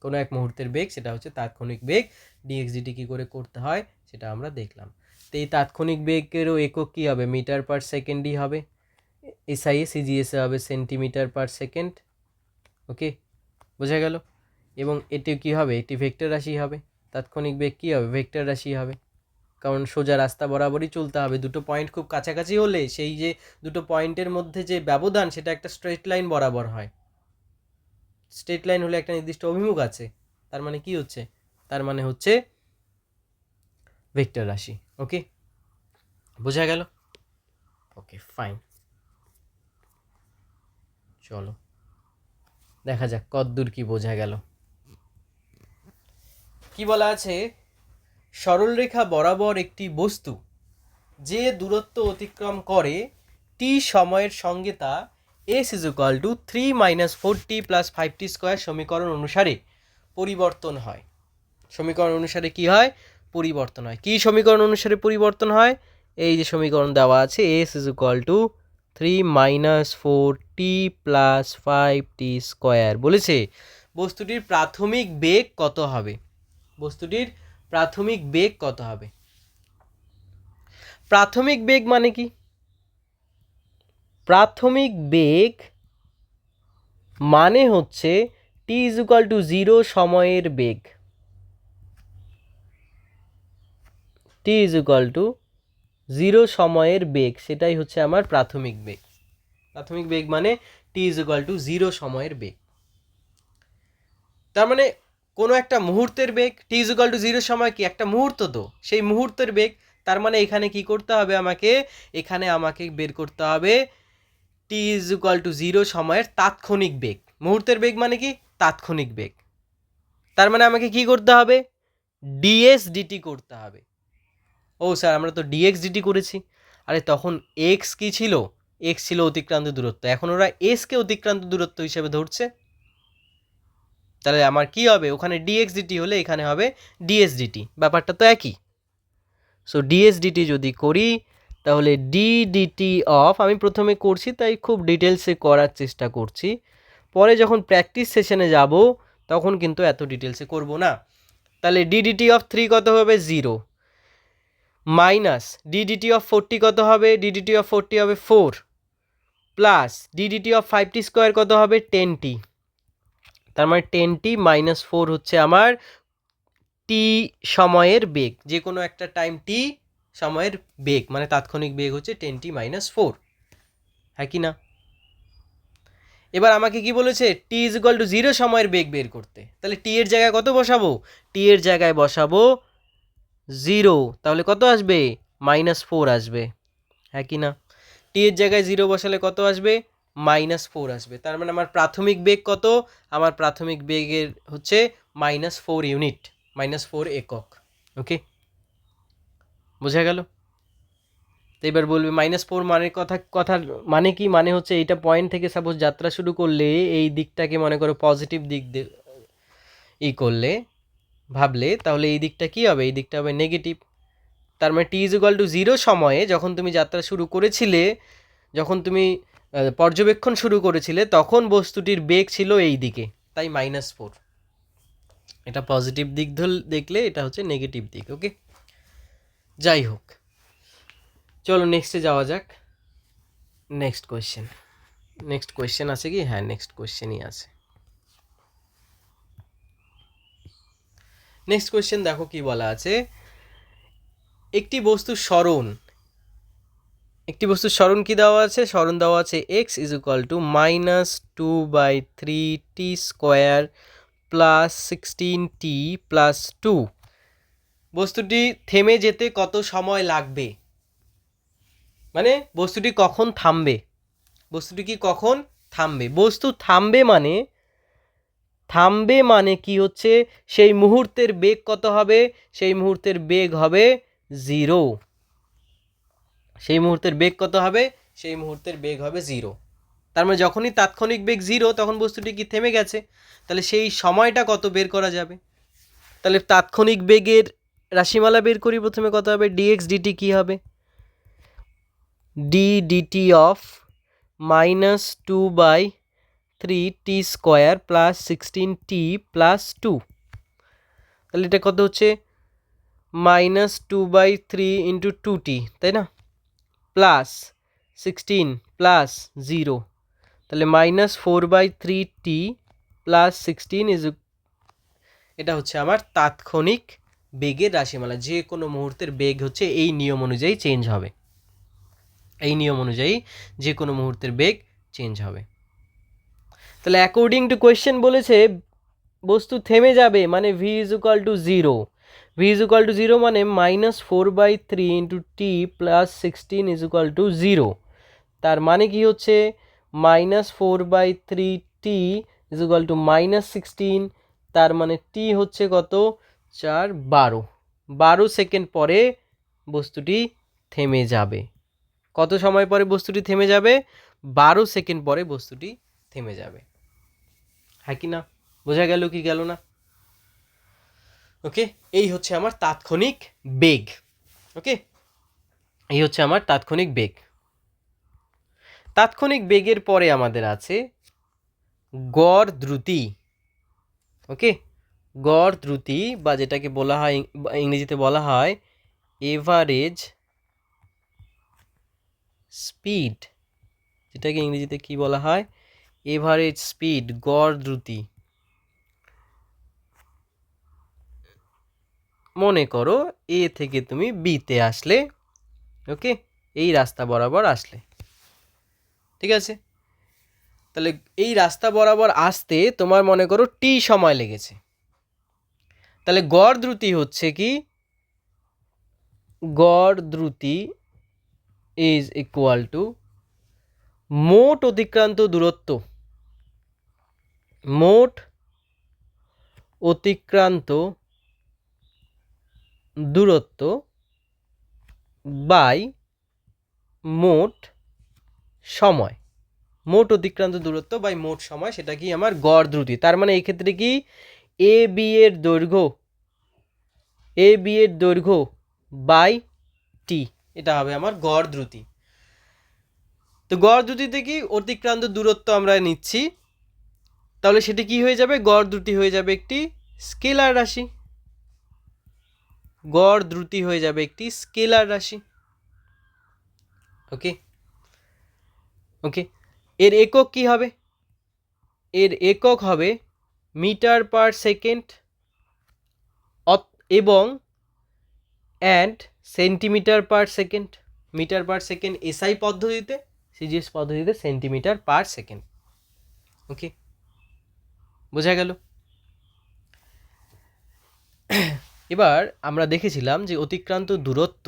কোনো এক মুহূর্তের বেগ সেটা হচ্ছে তাৎক্ষণিক বেগ। ডিএক্স ডিটি কী করে করতে হয় সেটা আমরা দেখলাম। তো এই তাৎক্ষণিক বেগেরও একক কী হবে, মিটার পার সেকেন্ডই হবে, এসআই সিজিএসে হবে সেন্টিমিটার পার সেকেন্ড, ওকে বোঝা গেল। এবং এটি কী হবে, এটি ভেক্টর রাশি হবে, তাৎক্ষণিক বেগ কী হবে, ভেক্টর রাশি হবে, কারণ সোজা রাস্তা বরাবরই চলতে হবে, দুটো পয়েন্ট খুব কাছাকাছি হলে সেই যে দুটো পয়েন্টের মধ্যে যে ব্যবধান সেটা একটা স্ট্রেট লাইন বরাবর হয়, স্ট্রেট লাইন হলে একটা নির্দিষ্ট অভিমুখ আছে, তার মানে কি হচ্ছে, তার মানে হচ্ছে ভেক্টর রাশি, ওকে বোঝা গেল, ওকে ফাইন। চলো দেখা যাক কতদূর কি বোঝা গেল। কি বলা আছে, সরলরেখা বরাবর একটি বস্তু যে দূরত্ব অতিক্রম করে টি সময়ের সঙ্গে তা S is equal two 3 - 4t + 5t square সমীকরণ অনুসারে পরিবর্তন হয়। সমীকরণ অনুসারে কি হয়, পরিবর্তন হয়। কি সমীকরণ অনুসারে পরিবর্তন হয়, এই যে সমীকরণ দেওয়া আছে S is equal two 3 - 4t + 5t square, বলেছে বস্তুটির প্রাথমিক বেগ কত হবে, বস্তুটির প্রাথমিক বেগ কত হবে। প্রাথমিক বেগ মানে কি, প্রাথমিক বেগ মানে হচ্ছে টি ইজ ইকুয়াল টু 0 সময়ের বেগ, টি ইজ ইকুয়াল টু 0 সময়ের বেগ, সেটাই হচ্ছে আমার প্রাথমিক বেগ। প্রাথমিক বেগ মানে টি ইজ ইকুয়াল টু 0 সময়ের বেগ। তার মানে কোনো একটা মুহূর্তের বেগ, টি ইজ ইকুয়াল টু 0 সময় কি একটা মুহূর্ত, তো সেই মুহূর্তের বেগ তার মানে এখানে কি করতে হবে আমাকে, এখানে আমাকে বের করতে হবে টি ইজ ইকুয়াল টু 0 সময়ের তাৎক্ষণিক বেগ। মুহূর্তের বেগ মানে কি, তাৎক্ষণিক বেগ। তার মানে আমাকে কি করতে হবে, ডিএস ডিটি করতে হবে। ও স্যার আমরা তো ডিএক্স ডিটি করেছি। আরে তখন এক্স কি ছিল, এক্স ছিল অতিক্রান্ত দূরত্ব, এখন ওরা এসকে অতিক্রান্ত দূরত্ব হিসেবে ধরছে। তাহলে আমার কি হবে, ওখানে ডিএক্স ডিটি হলে এখানে হবে ডিএস ডিটি, ব্যাপারটা তো একই। সো ডিএস ডিটি যদি করি তাহলে ডি ডিটি অফ, আমি প্রথমে করছি তাই খুব ডিটেলসে করার চেষ্টা করছি, পরে যখন প্র্যাকটিস সেশনে যাব তখন কিন্তু এত ডিটেলসে করব না। তাহলে ডি ডিটি অফ 3 কত হবে 0, মাইনাস ডি ডিটি অফ 40 কত হবে, ডি ডিটি অফ 40 হবে 4, plus D DT of 5t square কত হবে 10t। তার মানে 10t মাইনাস 4 হচ্ছে আমার টি সময়ের বেগ, যে কোনো একটা টাইম টি সময়ের বেগ মানে তাৎক্ষণিক বেগ হচ্ছে 10t মাইনাস 4, হ্যাঁ কি না? এবার আমাকে কি বলেছে, টি ইজ ইকুয়াল টু 0 সময়ের বেগ বের করতে। তাহলে টি এর জায়গায় কত বসাবো, টি এর জায়গায় বসাবো 0, তাহলে কত আসবে -4 আসবে, হ্যাঁ কি না? টি এর জায়গায় 0 বসালে কত আসবে, -4 আসবে। তার মানে আমার প্রাথমিক বেগ কত, আমার প্রাথমিক বেগের হচ্ছে -4 ইউনিট, -4 একক। ওকে, বোঝা গেল? তো এবার বলবে -4 মানে কথার মানে কি, মানে হচ্ছে এইটা পয়েন্ট থেকে সাপোজ যাত্রা শুরু করলে এই দিকটাকে মনে করো পজিটিভ দিক করলে ভাবলে, তাহলে এই দিকটা কি হবে, এই দিকটা হবে নেগেটিভ। তার মানে টি ইজ ইকুয়াল টু 0 সময়ে যখন তুমি যাত্রা শুরু করেছিলে, যখন তুমি পর্যবেক্ষণ শুরু করেছিলে, তখন বস্তুটির বেগ ছিল এই দিকে, তাই -4। এটা পজিটিভ দিক দেখলে, এটা হচ্ছে নেগেটিভ দিক। ওকে, যাই হোক, চলো নেক্সটে যাওয়া যাক। নেক্সট কোয়েশ্চেন আছে কি, হ্যাঁ নেক্সট কোয়েশ্চেনই আছে। নেক্সট কোয়েশ্চেন দেখো কি বলা আছে, একটি বস্তুর সরণ কি দেওয়া আছে, সরণ দেওয়া আছে x is equal two -2/3t square plus 16t plus 2। বস্তুটি থেমে যেতে কত সময় লাগবে, মানে বস্তুটি কখন থামবে, বস্তুটি কি কখন থামবে, বস্তু থামবে মানে কি হচ্ছে, সেই মুহূর্তের বেগ কত হবে, সেই মুহূর্তের বেগ হবে 0। সেই মুহূর্তের বেগ কত হবে, সেই মুহূর্তের বেগ হবে 0। তার মানে যখনই তাৎক্ষণিক বেগ 0 তখন বস্তুটি কি থেমে গেছে, তাহলে সেই সময়টা কত বের করা যাবে। তাহলে তাৎক্ষণিক বেগের রাশিমালা বের করি, প্রথমে কত হবে, ডিএক্স ডিটি কি হবে, D DT of -2/3t square plus 16t plus 2। তাহলে এটা কত হচ্ছে -2/3 ইন্টু 2t, তাই না, প্লাস 16 প্লাস 0, তাহলে -4/3t প্লাস 16 ইজ, এটা হচ্ছে আমার তাৎক্ষণিক বেগের রাশিমালা। যে কোনো মুহূর্তের বেগ হচ্ছে এই নিয়ম অনুযায়ী চেঞ্জ হবে, এই নিয়ম অনুযায়ী যে কোনো মুহূর্তের বেগ চেঞ্জ হবে। তাহলে অ্যাকর্ডিং টু কোয়েশ্চেন বলেছে বস্তু থেমে যাবে মানে v is equal two 0, v is equal two 0 মানে -4/3 into T plus 16 is equal two 0। তার মানে কি হচ্ছে -4/3t ইজ ইকুয়াল টু -16, তার মানে টি হচ্ছে কত 4 12 সেকেন্ড পরে বস্তুটি থেমে যাবে। কত সময় পরে বস্তুটি থেমে যাবে, 12 সেকেন্ড পরে বস্তুটি থেমে যাবে, হ্যাঁ কি না? বোঝা গেল কি গেল না? ওকে, এই হচ্ছে আমার তাৎক্ষণিক বেগ। ওকে, এই হচ্ছে আমার তাৎক্ষণিক বেগ। তাৎক্ষণিক বেগের পরে আমাদের আছে গড় দ্রুতি। ওকে, গড় দ্রুতি বা যেটাকে বলা হয় ইংরেজিতে বলা হয় এভারেজ স্পিড, যেটাকে ইংরেজিতে কি বলা হয়, এভারেজ স্পিড, গড় দ্রুতি। মনে করো এ থেকে তুমি বিতে আসলে, ওকে, এই রাস্তা বরাবর আসলে, ঠিক আছে, তাহলে এই রাস্তা বরাবর আসতে তোমার মনে করো টি সময় লেগেছে, তাহলে গড় দ্রুতি হচ্ছে কি, গড় দ্রুতি ইজ ইকুয়াল টু মোট অতিক্রান্ত দূরত্ব, মোট অতিক্রান্ত দূরত্ব বাই মোট সময়, মোট অতিক্রান্ত দূরত্ব বাই মোট সময়, সেটা কি আমার গড় দ্রুতি। তার মানে এই ক্ষেত্রে কি এ বি এর দৈর্ঘ্য বাই টি, এটা হবে আমার গড় দ্রুতি। তো গড় দ্রুতিতে কি অতিক্রান্ত দূরত্ব আমরা নিচ্ছি, তাহলে সেটি কি হয়ে যাবে, গড় দ্রুতি হয়ে যাবে একটি স্কেলার রাশি, গড় দ্রুতি হয়ে যাবে একটি স্কেলার রাশি। ওকে ওকে, এর একক কি হবে, এর একক হবে মিটার পার সেকেন্ড এবং and centimetre per second, metre per second SI পদ্ধতিতে, সিজিএস পদ্ধতিতে সেন্টিমিটার পার সেকেন্ড। ওকে, বোঝা গেল। এবার আমরা দেখেছিলাম যে অতিক্রান্ত দূরত্ব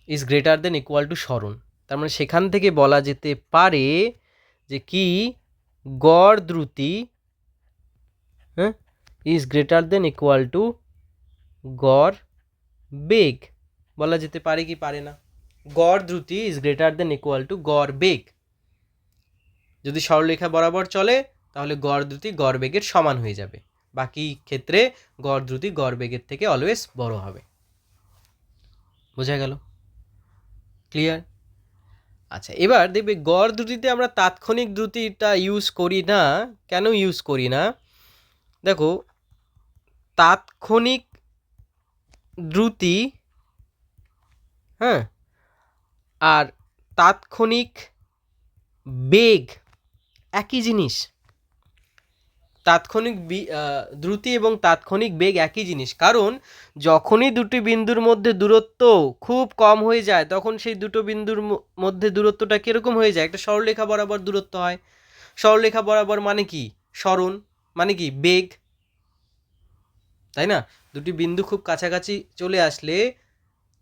is greater than equal to সরণ, তার মানে সেখান থেকে বলা যেতে পারে যে কি গড় দ্রুতি is greater than equal two গড় বেগ, বলা যেতে পারে কি পারে না, গড় দ্রুতি is greater than equal two গড় বেগ। যদি সরলরেখা বরাবর চলে তাহলে গড় দ্রুতি গড় বেগের সমান হয়ে যাবে, বাকি ক্ষেত্রে গড় দ্রুতি গড় বেগের থেকে অলওয়েজ বড় হবে। বোঝা গেল? ক্লিয়ার? আচ্ছা, এবার দেখবে গড় দ্রুতিতে আমরা তাৎক্ষণিক দ্রুতিটা ইউজ করি না। কেন ইউজ করি না? দেখো, তাৎক্ষণিক দ্রুতি আর তাৎক্ষণিক বেগ একই জিনিস, তাৎক্ষণিক দ্রুতি এবং তাৎক্ষণিক বেগ একই জিনিস, কারণ যখনই দুটি বিন্দুর মধ্যে দূরত্ব খুব কম হয়ে যায় তখন সেই দুটো বিন্দুর মধ্যে দূরত্বটা কীরকম হয়ে যায়, একটা সরলরেখা বরাবর দূরত্ব হয়। সরলরেখা বরাবর মানে কি সরণ, মানে কি বেগ, তাই না? দুটি বিন্দু খুব কাছাকাছি চলে আসলে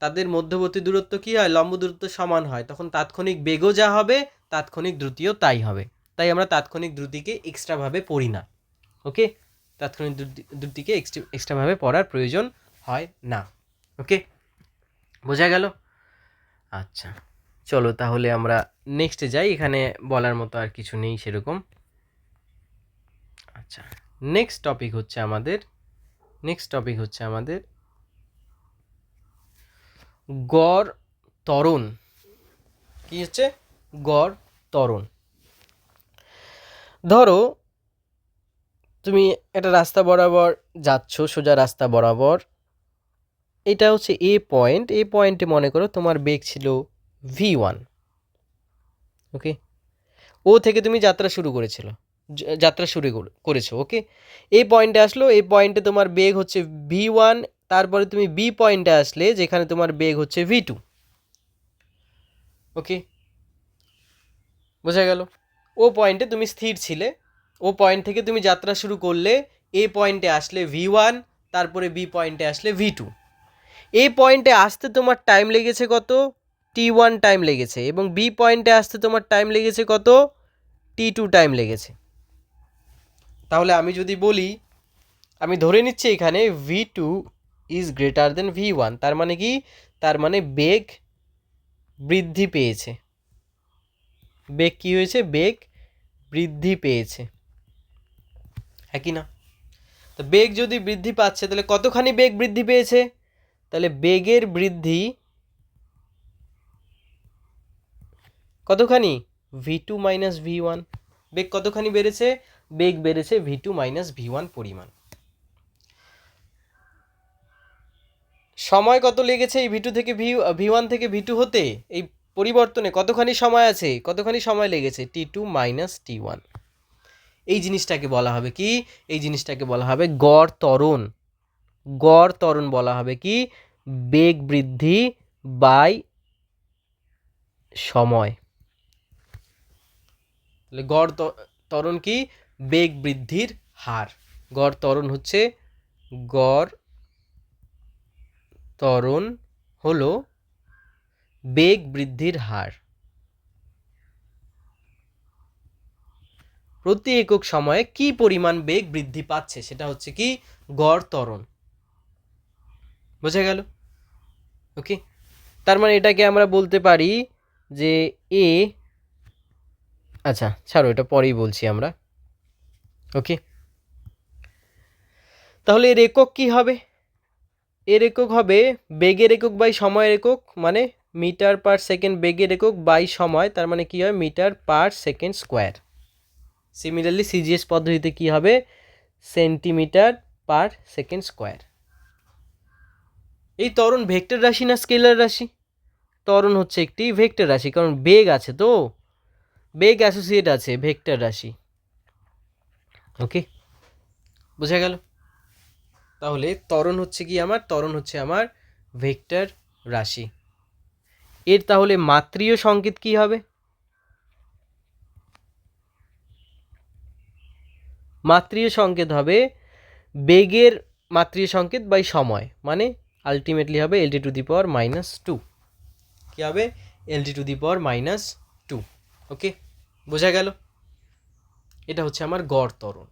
তাদের মধ্যবর্তী দূরত্ব কি হয়, লম্ব দূরত্ব সমান হয়, তখন তাৎক্ষণিক বেগও যা হবে তাৎক্ষণিক দ্রুতিও তাই হবে। তাই আমরা তাৎক্ষণিক দ্রুতিকে এক্সট্রাভাবে পড়ি না। ওকে, তাৎক্ষণিক দ্রুতিকে এক্সট্রাভাবে পড়ার প্রয়োজন হয় না। ওকে, বোঝা গেল? আচ্ছা, চলো তাহলে আমরা নেক্সটে যাই, এখানে বলার মতো আর কিছু নেই সেরকম। আচ্ছা, নেক্সট টপিক হচ্ছে আমাদের গড় ত্বরণ। কি হচ্ছে গড় ত্বরণ? ধরো তুমি একটা রাস্তা বরাবর যাচ্ছ, সোজা রাস্তা বরাবর, এটা হচ্ছে এ পয়েন্ট, এ পয়েন্টে মনে করো তোমার বেগ ছিল v1। ওকে, ও থেকে তুমি যাত্রা শুরু করেছো। ওকে, এই পয়েন্টে আসলো, এই পয়েন্টে তোমার বেগ হচ্ছে v1, তারপরে তুমি বি পয়েন্টে আসলে যেখানে তোমার বেগ হচ্ছে v2। ওকে, বোঝা গেল? ও পয়েন্টে তুমি স্থির ছিলে, ও পয়েন্ট থেকে তুমি যাত্রা শুরু করলে, এ পয়েন্টে আসলে v1, তারপরে বি পয়েন্টে আসলে v2। এই পয়েন্টে আসতে তোমার টাইম লেগেছে কত, t1 টাইম লেগেছে, এবং বি পয়েন্টে আসতে তোমার টাইম লেগেছে কত, t2 টাইম লেগেছে। তাহলে আমি যদি বলি, আমি ধরে নিচ্ছি এখানে v2 is greater then v1, তার মানে কি, তার মানে বেগ বৃদ্ধি পেয়েছে, বেগ কি হয়েছে, বেগ বৃদ্ধি পেয়েছে, হ্যাঁ কি না? তো বেগ যদি বৃদ্ধি পাচ্ছে তাহলে কতখানি বেগ বৃদ্ধি পেয়েছে, তাহলে বেগের বৃদ্ধি কতখানি, v2 মাইনাস v1। বেগ কতখানি বেড়েছে, বেগ বেড়েছে v2 মাইনাস v1 পরিমাণ। সময় কত লেগেছে এই v2 থেকে v1 থেকে v2 হতে, এই পরিবর্তনে কতখানি সময় আছে, কতখানি সময় লেগেছে, t2 মাইনাস t1। এই জিনিসটাকে বলা হবে কি, এই জিনিসটাকে বলা হবে গড় ত্বরণ। গড় ত্বরণ বলা হবে কি, বেগ বৃদ্ধি বাই সময়। তাহলে গড় ত্বরণ কি, বেগ বৃদ্ধির হার। গড় ত্বরণ হচ্ছে, গড় ত্বরণ হলো বেগ বৃদ্ধির হার। প্রতি একক সময়ে কি পরিমাণ বেগ বৃদ্ধি পাচ্ছে সেটা হচ্ছে কি গড় ত্বরণ। বোঝা গেল? ওকে, তার মানে এটাকে আমরা বলতে পারি যে এ, আচ্ছা ছাড়ো এটা পরেই বলছি আমরা। ওকে, তাহলে এর একক কি হবে? এর একক হবে বেগের একক বাই সময়ের একক, মানে মিটার পার সেকেন্ড বেগের একক বাই সময়, তার মানে কি হয় metre per second square. Similarly CGS পদ্ধতিতে কি হবে সেন্টিমিটার পার সেকেন্ড স্কোয়ার। এই ত্বরণ ভেক্টর রাশি না স্কেলার রাশি? ত্বরণ হচ্ছে একটি ভেক্টর রাশি, কারণ বেগ আছে, তো বেগ অ্যাসোসিয়েট আছে ভেক্টর রাশি। ওকে, বোঝা গেল? তাহলে ত্বরণ হচ্ছে কি আমার, ত্বরণ হচ্ছে আমার ভেক্টর রাশি। এর তাহলে মাত্রীয় সংকেত কি হবে? মাত্রীয় সংকেত হবে বেগের মাত্রীয় সংকেত বাই সময়, মানে আলটিমেটলি হবে এলটি টু দি পাওয়ার -2। কি হবে? এলটি টু দি পাওয়ার -2। ওকে, বোঝা গেল? এটা হচ্ছে আমার গড় ত্বরণ।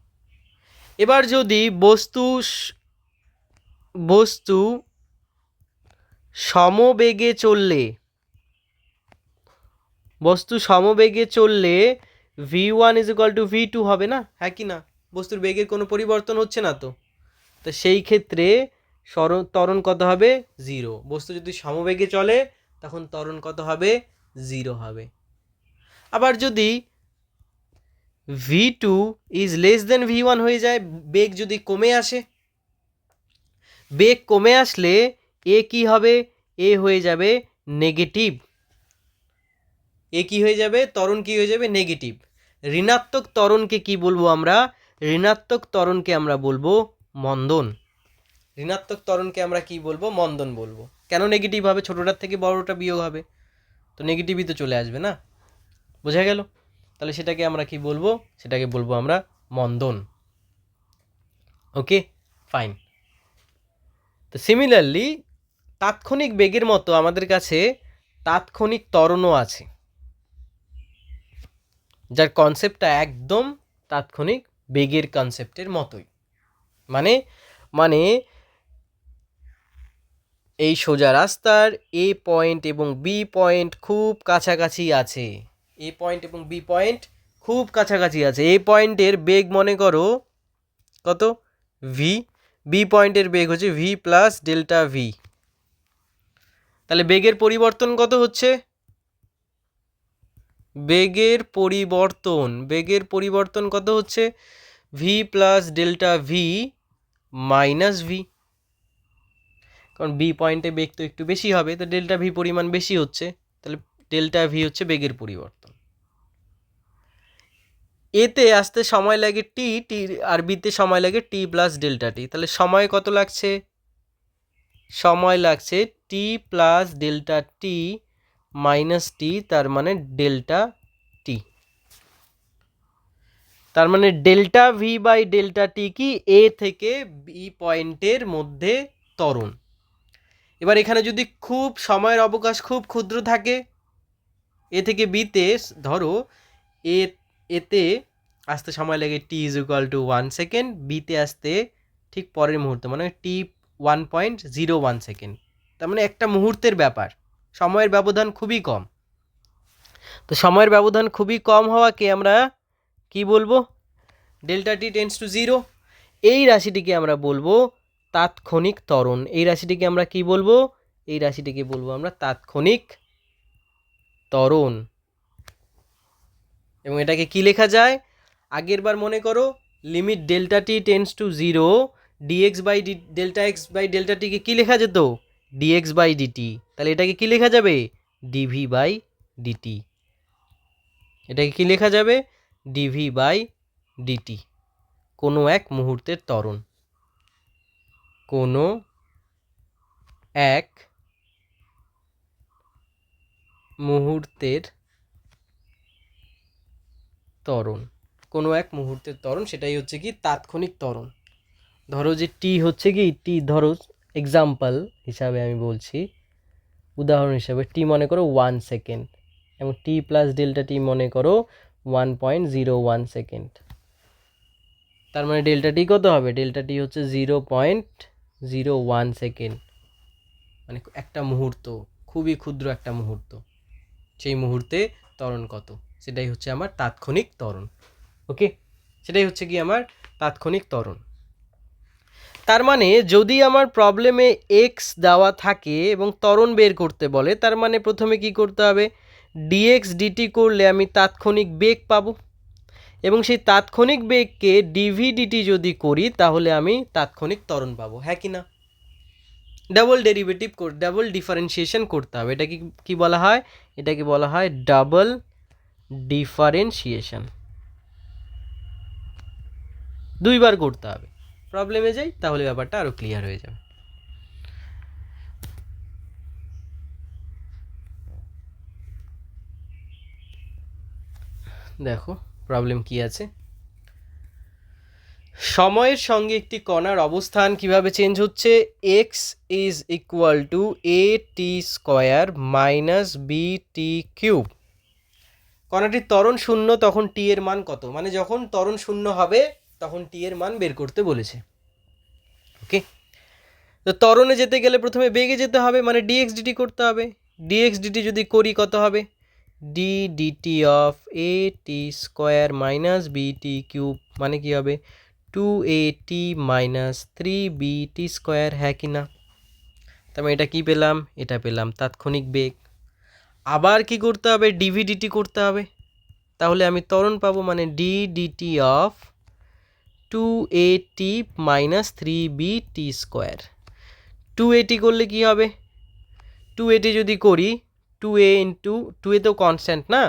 এবার যদি বস্তু সমবেগে চললে v1 = v2 হবে না? হ্যাঁ কি না? বস্তুর বেগের কোনো পরিবর্তন হচ্ছে না তো সেই ক্ষেত্রে ত্বরণ কত হবে? 0। বস্তু যদি সমবেগে চলে তখন ত্বরণ কত হবে? 0 হবে। আবার যদি v2 < v1 হয়ে যায়, বেগ যদি কমে আসে, বেগ কমে আসলে এ কি হবে? এ হয়ে যাবে নেগেটিভ। এ কি হয়ে যাবে? ত্বরণ কি হয়ে যাবে? নেগেটিভ। ঋণাত্মক ত্বরণকে কি বলবো আমরা? ঋণাত্মক ত্বরণকে আমরা বলবো মন্দন। ঋণাত্মক ত্বরণকে আমরা কি বলবো? মন্দন বলবো। কেন নেগেটিভ হবে? ছোটটার থেকে বড়টা বিয়োগ হবে, তো নেগেটিভই তো চলে আসবে না। বোঝা গেল? তাহলে সেটাকে আমরা কি বলবো? সেটাকে বলবো আমরা মন্দন। ওকে, ফাইন। তো সিমিলারলি তাৎক্ষণিক বেগের মতো আমাদের কাছে তাৎক্ষণিক ত্বরণও আছে, যার কনসেপ্টটা একদম তাৎক্ষণিক বেগের কনসেপ্টের মতোই। মানে এই সোজা রাস্তার এ পয়েন্ট এবং বি পয়েন্ট খুব কাছাকাছি আছে। এ পয়েন্ট এবং বি পয়েন্ট খুব কাছাকাছি আছে। এ পয়েন্টের বেগ মনে করো কত? ভি। বি পয়েন্টের বেগ হচ্ছে ভি প্লাস ডেল্টা ভি। তাহলে বেগের পরিবর্তন কত হচ্ছে? বেগের পরিবর্তন কত হচ্ছে? V plus delta V minus V. কারণ বি পয়েন্টে বেগ তো একটু বেশি হবে, তো ডেল্টা ভি পরিমাণ বেশি হচ্ছে, তাহলে ডেল্টা ভি হচ্ছে বেগের পরিবর্তন। এতে আসতে সময় লাগে টি, আর বিতে সময় লাগে টি প্লাস ডেল্টা টি। তাহলে সময় কত লাগছে? সময় লাগছে টি প্লাস ডেল্টা টি মাইনাস টি, তার মানে ডেল্টা টি। তার মানে ডেল্টা ভি বাই ডেল্টা টি কি এ থেকে বি পয়েন্টের মধ্যে ত্বরণ। এবার এখানে যদি খুব সময়ের অবকাশ খুব ক্ষুদ্র থাকে, এ থেকে বিতে ধরো এতে আসতে সময় লাগে টি = 1 সেকেন্ড, বিতে আসতে ঠিক পরের মুহূর্তে, মানে টি 1.01 সেকেন্ড। তার মানে একটা মুহূর্তের ব্যাপার, সময়ের ব্যবধান খুবই কম। তো সময়ের ব্যবধান খুবই কম হওয়াকে আমরা কি বলবো? Delta T tends to 0। এই রাশিটিকে আমরা বলবো তাৎক্ষণিক ত্বরণ। এই রাশিটিকে আমরা কি বলবো? এই রাশিটিকে বলবো আমরা তাৎক্ষণিক ত্বরণ। এবং এটাকে কি লেখা যায়? আগের বার মনে করো limit delta T tends to 0 dx by delta x by delta টিকে কী লেখা যেত? Dx by dt. তাহলে এটাকে কি লেখা যাবে? Dv by dt. এটাকে কি লেখা যাবে? Dv by dt. কোনো এক মুহূর্তের ত্বরণ, কোনো এক মুহূর্তের ত্বরণ, কোনো এক মুহূর্তের ত্বরণ, সেটাই হচ্ছে কি তাৎক্ষণিক ত্বরণ। ধরো যে টি হচ্ছে কি, টি ধরো এক্সাম্পল হিসাবে আমি বলছি, উদাহরণ হিসাবে টি মনে করো 1 সেকেন্ড এবং টি প্লাস ডেল্টা টি মনে করো 1.01 সেকেন্ড। তার মানে ডেল্টা টি কত হবে? ডেল্টা টি হচ্ছে 0.01 সেকেন্ড, মানে একটা মুহূর্ত, খুবই ক্ষুদ্র একটা মুহূর্ত। সেই মুহূর্তে ত্বরণ কত, সেটাই হচ্ছে আমার তাৎক্ষণিক ত্বরণ। ওকে, সেটাই হচ্ছে কি আমার তাৎক্ষণিক ত্বরণ। তার মানে যদি আমার প্রবলেমে এক্স দেওয়া থাকে এবং ত্বরণ বের করতে বলে, তার মানে প্রথমে কি করতে হবে? ডিএক্স ডিটি করলে আমি তাৎক্ষণিক বেগ পাবো, এবং সেই তাৎক্ষণিক বেগকে ডিভি ডিটি যদি করি তাহলে আমি তাৎক্ষণিক ত্বরণ পাবো, হ্যাঁ কি না? ডাবল ডেরিভেটিভ ডাবল ডিফারেন্সিয়েশন করতে হবে। এটা কি বলা হয়? এটাকে বলা হয় ডাবল ডিফারেন্সিয়েশন। দুইবার করতে হবে। প্রবলেমে যাই, তাহলে ব্যাপারটা আরও ক্লিয়ার হয়ে যাবে। দেখো প্রবলেম কি আছে। সময়ের সঙ্গে একটি কণার অবস্থান কিভাবে চেঞ্জ হচ্ছে? X is equal to A T square minus B T cube. কণাটির ত্বরণ শূন্য, তখন টি এর মান কত? মানে যখন ত্বরণ শূন্য হবে তখন টি এর মান বের করতে বলেছে। ওকে, তো ত্বরণে যেতে গেলে প্রথমে বেগে যেতে হবে, মানে ডিএক্স ডিটি করতে হবে। ডিএক্স ডিটি যদি করি কত হবে? D DT of a T square minus B T cube, মানে কি হবে? 2at মাইনাস 3bt স্কোয়ার, হ্যাঁ কি না? তার মানে এটা কি পেলাম? এটা পেলাম তাৎক্ষণিক বেগ। আবার কি করতে হবে? ডিভিডিটি করতে হবে, তাহলে আমি ত্বরণ পাবো, মানে D DT of 2at minus 3bt square. 2at করলে কি হবে? 2at যদি করি 2a ইন্টু 2a তো কনস্ট্যান্ট না,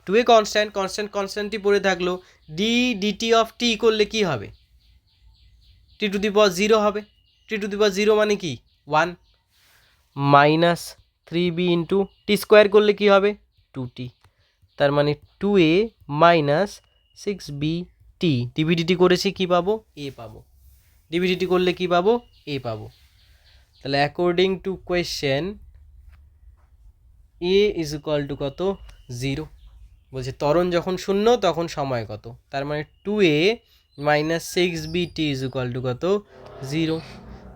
2a কনস্ট্যান্টই পড়ে থাকলো। ডি ডিটি অফ টি করলে কি হবে? টি টু দি পাওয়ার 0 হবে। টি টু দি পাওয়ার 0 মানে কি? 1 minus 3b into T square করলে কি হবে? 2t। তার মানে 2a মাইনাস 6b টি। ডিভিডিটি করেছি, কি পাবো? এ পাবো। ডিভিডিটি করলে কি পাবো? এ পাবো। তাহলে according to question A is equal to কত? 0। বলছে ত্বরণ যখন শূন্য তখন সময় কত? তার মানে 2a minus 6b T is equal to কত? 0।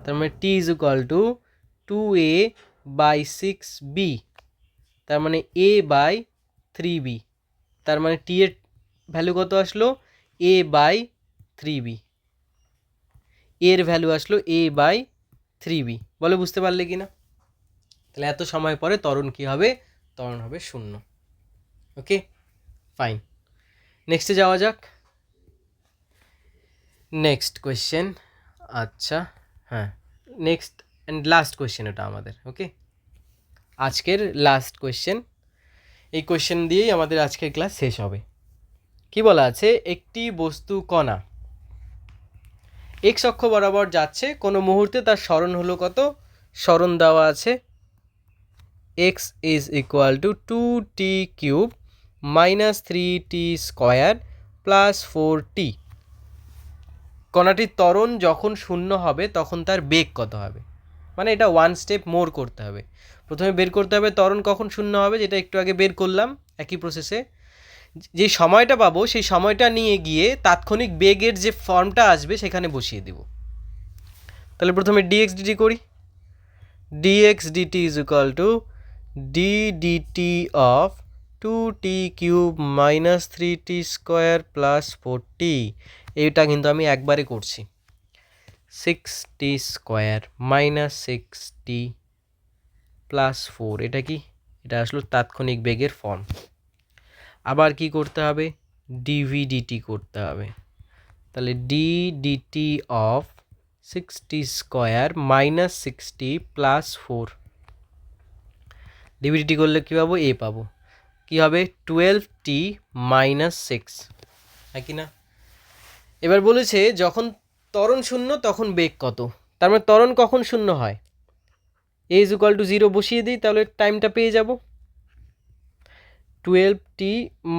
তার মানে T is equal to 2a by 6b, তার মানে a বাই 3b। তার মানে টি এর ভ্যালু কত আসলো? a by 3b। এর ভ্যালু আসলো a বাই 3b। বলে বুঝতে পারলে কি না? তাহলে এত সময় পরে ত্বরণ কি হবে? ত্বরণ হবে 0। ওকে, ফাইন। নেক্সটে যাওয়া যাক। Next question. আচ্ছা, হ্যাঁ, নেক্সট অ্যান্ড লাস্ট কোয়েশ্চেন এটা আমাদের। ওকে, আজকের লাস্ট কোয়েশ্চেন। এই কোয়েশ্চেন দিয়েই আমাদের আজকের ক্লাস শেষ হবে। কি বলা আছে? একটি বস্তু কণা এক্স অক্ষ বরাবর যাচ্ছে, কোনো মুহূর্তে তার সরণ হলো কত? সরণ দেওয়া আছে x is equal two 2t cube minus 3t square plus 4t। কণাটির ত্বরণ যখন শূন্য হবে তখন তার বেগ কত হবে? মানে এটা ওয়ান স্টেপ মোর করতে হবে। প্রথমে বের করতে হবে ত্বরণ কখন শূন্য হবে, যেটা একটু আগে বের করলাম একই প্রসেসে। যে সময়টা পাবো সেই সময়টা নিয়ে গিয়ে তাৎক্ষণিক বেগের যে ফর্মটা আসবে সেখানে বসিয়ে দেব। তাহলে প্রথমে ডিএক্স ডিটি করি। Dx dt is equal to D DT of 2t cube minus 3t square plus 4t। এইটা কিন্তু আমি একবারে করছি। 6t square minus 6t plus 4, এটা কি? এটা আসলো তাৎক্ষণিক বেগের ফর্ম। আবার কি করতে হবে? ডিভিডিটি করতে হবে। তাহলে d DT of 6t square minus 6t plus 4। Dv dt করলে কী পাবো? এ পাবো। কী হবে? 12t মাইনাস 6, হ্যাঁ কি না? এবার বলেছে যখন ত্বরণ শূন্য তখন বেগ কত। তার মানে ত্বরণ কখন শূন্য হয়? এ ইজ ইকুয়াল টু 0 বসিয়ে দিই, তাহলে টাইমটা পেয়ে যাব। 12t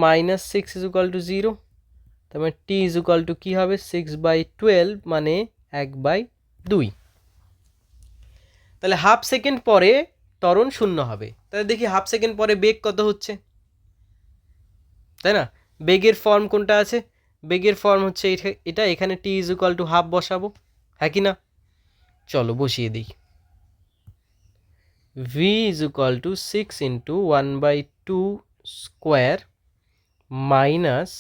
minus 6 is equal two 0। তার মানে টি ইজ ইকুয়াল টু কী হবে? 6/12, মানে 1/2। তাহলে হাফ সেকেন্ড পরে ত্বরণ শূন্য হবে। তাহলে দেখি হাফ সেকেন্ড পরে বেগ কত হচ্ছে, তাই না? বেগের ফর্ম কোনটা আছে? বেগের ফর্ম হচ্ছে এটা, এখানে টি ইজ ইকুয়াল টু হাফ বসাবো, হ্যাঁ কি না? চলো বসিয়ে দিই। V is equal two 6 into 1/2 square minus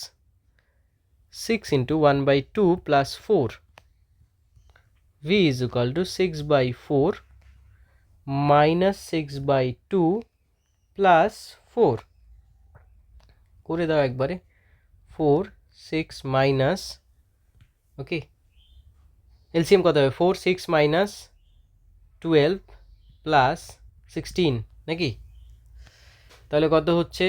6 into 1/2 plus 4। V is equal two 6/4 minus 6/2 plus 4 করে দাও একবারে। 4 6 মাইনাস, ওকে, এলসিএম কত হবে? 4 6 মাইনাস 12 প্লাস 16 নাকি? তাহলে কত হচ্ছে?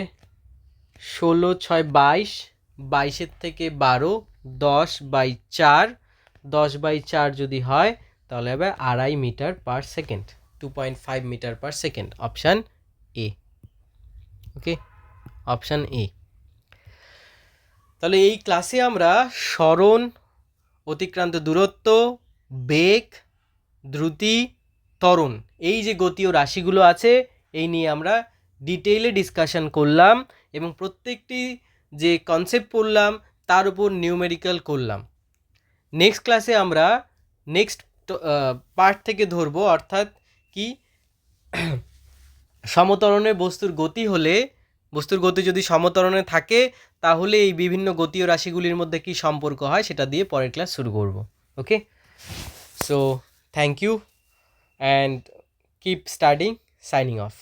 16 6 22, 22-এর থেকে 12, 10/4, 10/4 যদি হয় তাহলে হবে 2.5 metre per second, 2.5 metre per second. Option A, okay, option A. তাহলে এই ক্লাসে আমরা সরণ, অতিক্রান্ত দূরত্ব, বেগ, দ্রুতি, ত্বরণ, এই যে গতীয় রাশিগুলো আছে এই নিয়ে আমরা ডিটেইলে ডিসকাশন করলাম এবং প্রত্যেকটি যে কনসেপ্ট পড়লাম তার উপর নিউমেরিক্যাল করলাম। নেক্সট ক্লাসে আমরা নেক্সট পার্ট থেকে ধরবো, অর্থাৎ কি সমত্বরণে বস্তুর গতি হলে, বস্তুর গতি যদি সমত্বরণে থাকে তাহলে এই বিভিন্ন গতীয় রাশিগুলির মধ্যে কি সম্পর্ক হয় সেটা দিয়ে পরের ক্লাস শুরু করব। Okay, so thank you and keep studying. Signing off.